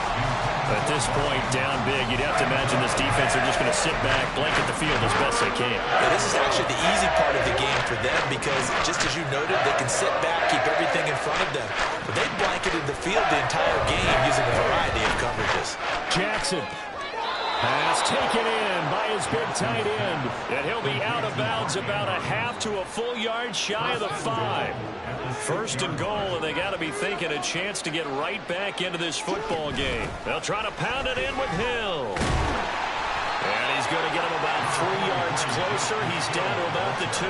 At this point, down big, you'd have to imagine this defense are just going to sit back, blanket the field as best they can. Yeah, this is actually the easy part of the game for them, because just as you noted, they can sit back, keep everything in front of them. But they blanketed the field the entire game using a variety of coverages. Jackson. Pass taken in by his big tight end. And he'll be out of bounds about a half to a full yard shy of the 5. First and goal, and they got to be thinking a chance to get right back into this football game. They'll try to pound it in with Hill. And he's going to get him about 3 yards closer. He's down to about the 2.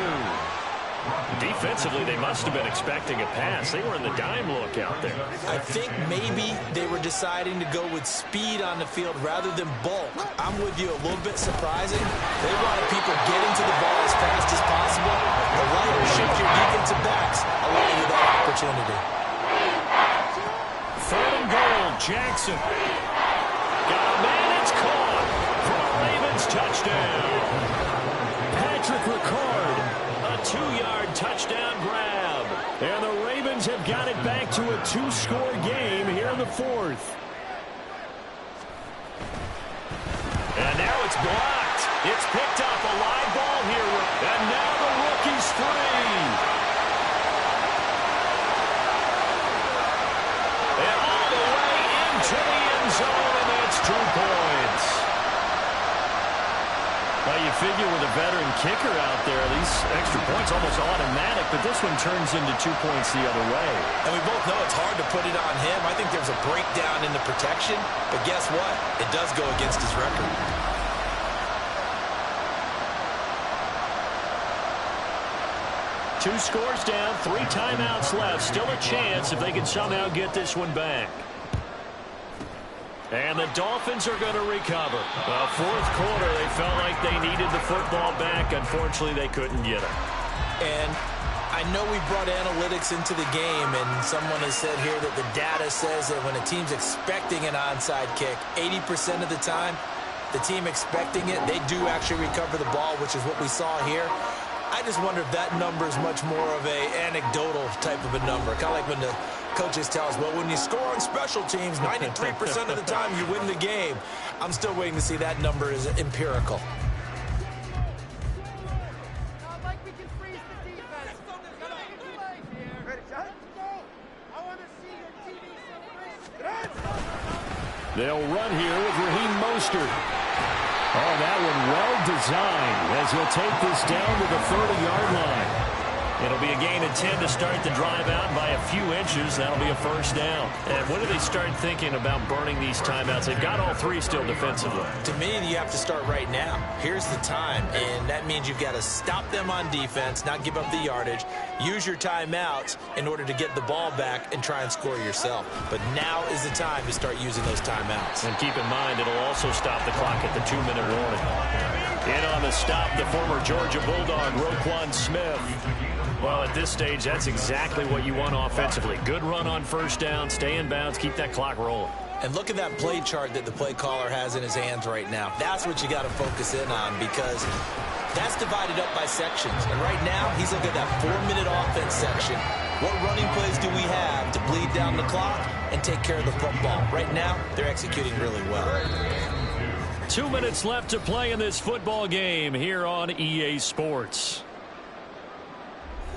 Defensively, they must have been expecting a pass. They were in the dime look out there. I think maybe they were deciding to go with speed on the field rather than bulk. I'm with you, a little bit surprising. They wanted people getting to the ball as fast as possible. The lighter shift your defensive backs allow you that opportunity. 3rd and goal, Jackson. Got a man, it's caught for a Ravens touchdown. Patrick Ricard, a 2-yard touchdown grab. And the Ravens have got it back to a 2-score game here in the 4th. And now it's blocked. It's picked up, a live ball here. And now the rookie's free. And all the way into the end zone, and that's 2 points. Well, you figure with a veteran kicker out there, these extra points almost automatic, but this one turns into 2 points the other way. And we both know it's hard to put it on him. I think there's a breakdown in the protection, but guess what? It does go against his record. Two scores down, 3 timeouts left. Still a chance if they can somehow get this one back. And the Dolphins are going to recover. The 4th quarter, they felt like they needed the football back. Unfortunately, they couldn't get it. And I know we brought analytics into the game, and someone has said here that the data says that when a team's expecting an onside kick, 80% of the time, the team expecting it, they do actually recover the ball, which is what we saw here. I just wonder if that number is much more of a anecdotal type of a number. Kind of like when the coaches tell us, well, when you score on special teams, 93% of the time you win the game. I'm still waiting to see that number is empirical. They'll run here with Raheem Mostert. Oh, that one well designed as he'll take this down to the 30-yard line. It'll be a gain of 10 to start the drive out by a few inches. That'll be a first down. And when do they start thinking about burning these timeouts? They've got all 3 still defensively. To me, you have to start right now. Here's the time, and that means you've got to stop them on defense, not give up the yardage, use your timeouts in order to get the ball back and try and score yourself. But now is the time to start using those timeouts. And keep in mind, it'll also stop the clock at the 2-minute warning. In on the stop, the former Georgia Bulldog, Roquan Smith. Well, at this stage, that's exactly what you want offensively. Good run on first down, stay in bounds, keep that clock rolling. And look at that play chart that the play caller has in his hands right now. That's what you got to focus in on, because that's divided up by sections. And right now, he's looking at that 4-minute offense section. What running plays do we have to bleed down the clock and take care of the football? Right now, they're executing really well. 2 minutes left to play in this football game here on EA Sports.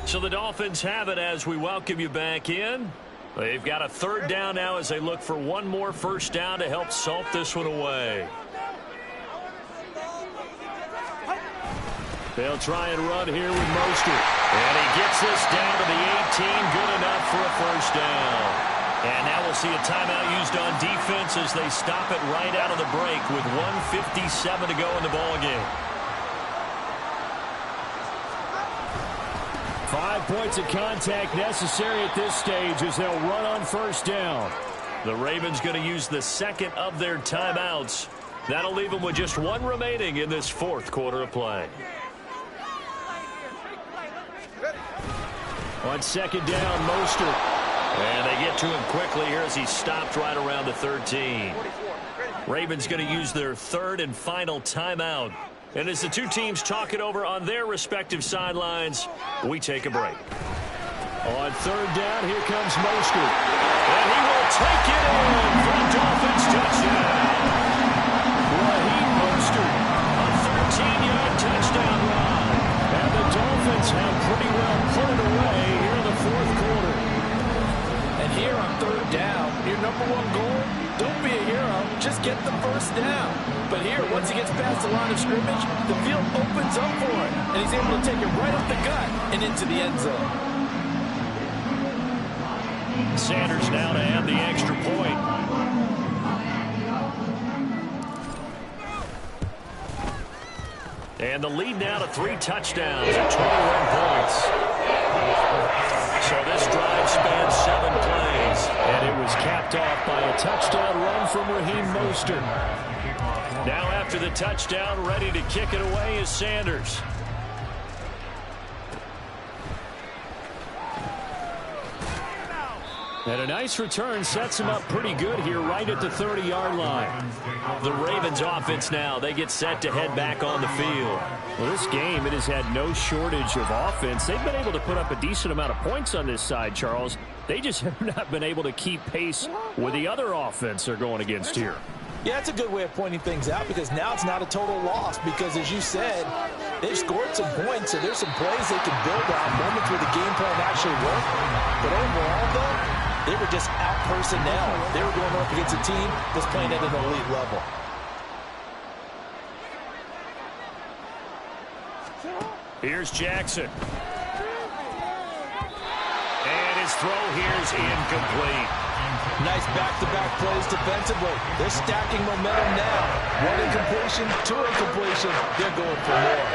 So the Dolphins have it as we welcome you back in. They've got a 3rd down now as they look for one more first down to help salt this one away. They'll try and run here with Mostert. And he gets this down to the 18. Good enough for a first down. And now we'll see a timeout used on defense as they stop it right out of the break with 1:57 to go in the ballgame. 5 points of contact necessary at this stage as they'll run on first down. The Ravens going to use the 2nd of their timeouts. That'll leave them with just 1 remaining in this 4th quarter of play. On 2nd down, Mostert. And they get to him quickly here as he stopped right around the 13. Ravens going to use their 3rd and final timeout. And as the 2 teams talk it over on their respective sidelines, we take a break. On 3rd down, here comes Mostert. And he will take it in for a Dolphins touchdown. Raheem Mostert, a 13-yard touchdown run. And the Dolphins have pretty well put it away here in the 4th quarter. And here on third down, your number one goal, don't be a hero, just get the first down. But here, once he gets past the line of scrimmage, the field opens up for him, and he's able to take it right up the gut and into the end zone. Sanders now to add the extra point. And the lead now to 3 touchdowns and 21 points. So this drive spans 7 plays. And it was capped off by a touchdown run from Raheem Mostert. Now after the touchdown, ready to kick it away is Sanders. And a nice return sets him up pretty good here right at the 30-yard line. The Ravens offense now, they get set to head back on the field. Well, this game, it has had no shortage of offense. They've been able to put up a decent amount of points on this side, Charles. They just have not been able to keep pace with the other offense they're going against here. Yeah, that's a good way of pointing things out because now it's not a total loss because, as you said, they've scored some points, so there's some plays they can build on, moments where the game plan actually worked. But overall, though, they were just out-personnel. They were going up against a team that's playing at an elite level. Here's Jackson. And his throw here's incomplete. Nice back-to-back plays defensively. They're stacking momentum now. 1 incompletion, 2 incompletion. They're going for more.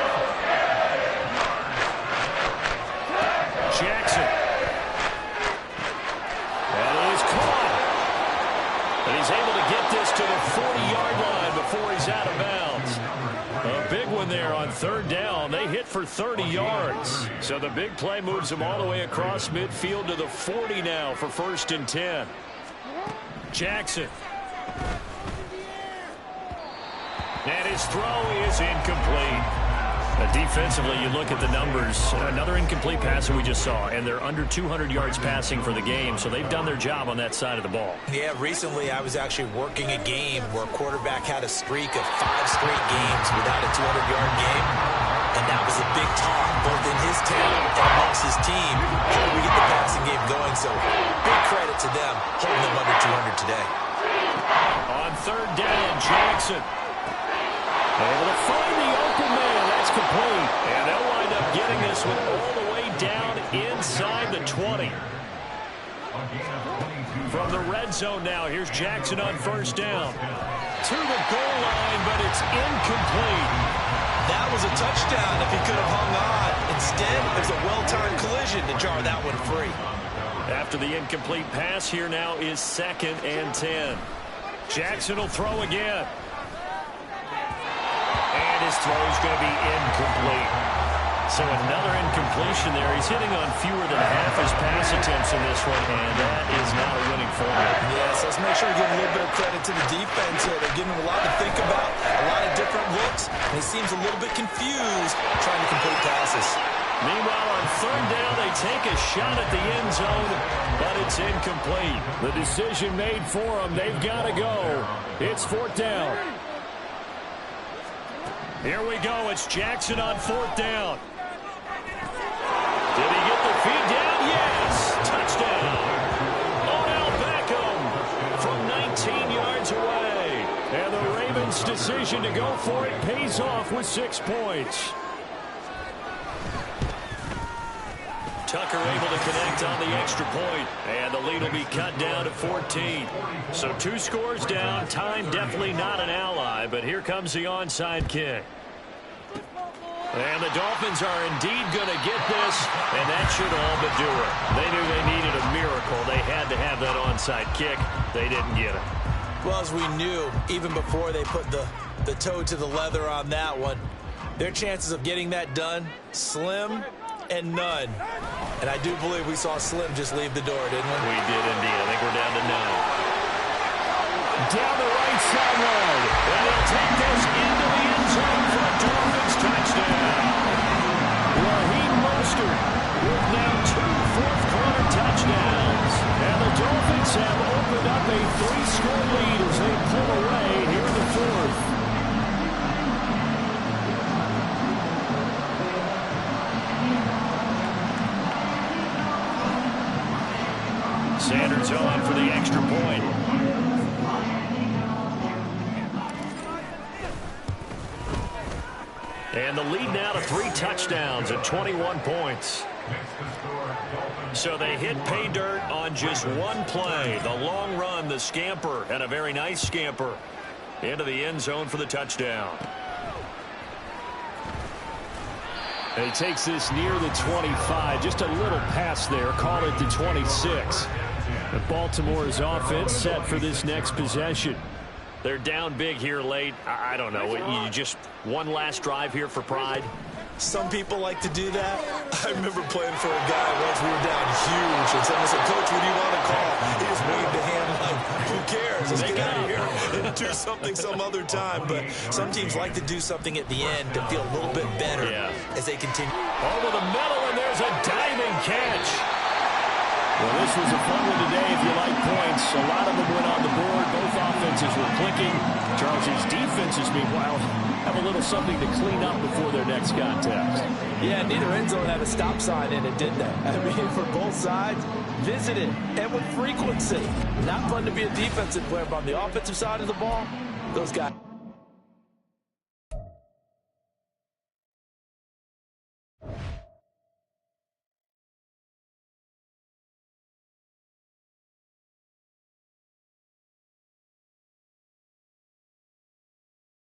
Jackson. That is caught. And he's able to get this to the 40-yard line before he's out of bounds. A big one there on third down. They hit for 30 yards. So the big play moves them all the way across midfield to the 40 now for 1st and 10. Jackson. And his throw is incomplete. Defensively, you look at the numbers. Another incomplete pass that we just saw, and they're under 200 yards passing for the game, so they've done their job on that side of the ball. Yeah, recently I was actually working a game where a quarterback had a streak of 5 straight games without a 200-yard game, and that was a big talk, both in his town and amongst his team. How do we get the passing game going? So big credit to them, holding them under 200 today. On third down, Jackson. Able to find the open man. That's complete. And they'll wind up getting this one all the way down inside the 20. From the red zone now, here's Jackson on first down. To the goal line, but it's incomplete. That was a touchdown if he could have hung on. Instead, it was a well-timed collision to jar that one free. After the incomplete pass, here now is 2nd and 10. Jackson will throw again. And his throw is going to be incomplete. So another incompletion there. He's hitting on fewer than half his pass attempts in this one, and that is not a winning formula. Yes, let's make sure we give a little bit of credit to the defense here. They're giving him a lot to think about, a lot of different looks, and he seems a little bit confused trying to complete passes. Meanwhile, on third down, they take a shot at the end zone, but it's incomplete. The decision made for them. They've got to go. It's 4th down. Here we go. It's Jackson on 4th down. Did he get the feed down? Yes. Touchdown. Odell Beckham from 19 yards away. And the Ravens' decision to go for it pays off with 6 points. Tucker able to connect on the extra point, and the lead will be cut down to 14. So 2 scores down. Time definitely not an ally, but here comes the onside kick. And the Dolphins are indeed going to get this, and that should all but do it. They knew they needed a miracle. They had to have that onside kick. They didn't get it. Well, as we knew, even before they put the toe to the leather on that one, their chances of getting that done, slim and none. And I do believe we saw Slim just leave the door, didn't we? We did indeed. I think we're down to none. Down the right sideline. And they'll take this into the end zone for a Dolphins touchdown. Raheem Mostert with now 2 fourth-quarter touchdowns. And the Dolphins have opened up a 3-score lead as they pull away here in the 4th. Sanders on for the extra point. And the lead now to 3 touchdowns at 21 points. So they hit pay dirt on just one play. The long run, the scamper, and a very nice scamper into the end zone for the touchdown. And he takes this near the 25. Just a little pass there. Call it the 26. And Baltimore's offense set for this next possession. They're down big here late. I don't know. You just one last drive here for pride. Some people like to do that. I remember playing for a guy once. We were down huge, and someone said, "Coach, what do you want to call?" He just waved a hand like, "Who cares? Let's get out of here and do something some other time." But some teams like to do something at the end to feel a little bit better as they continue. Over the middle, and there's a diving catch. Well, this was a fun one today if you like points. A lot of them went on the board. Both offenses were clicking. Charles' defenses, meanwhile, have a little something to clean up before their next contest. Yeah, neither end zone had a stop sign in it, did they? I mean, for both sides, visited and with frequency. Not fun to be a defensive player, but on the offensive side of the ball, those guys.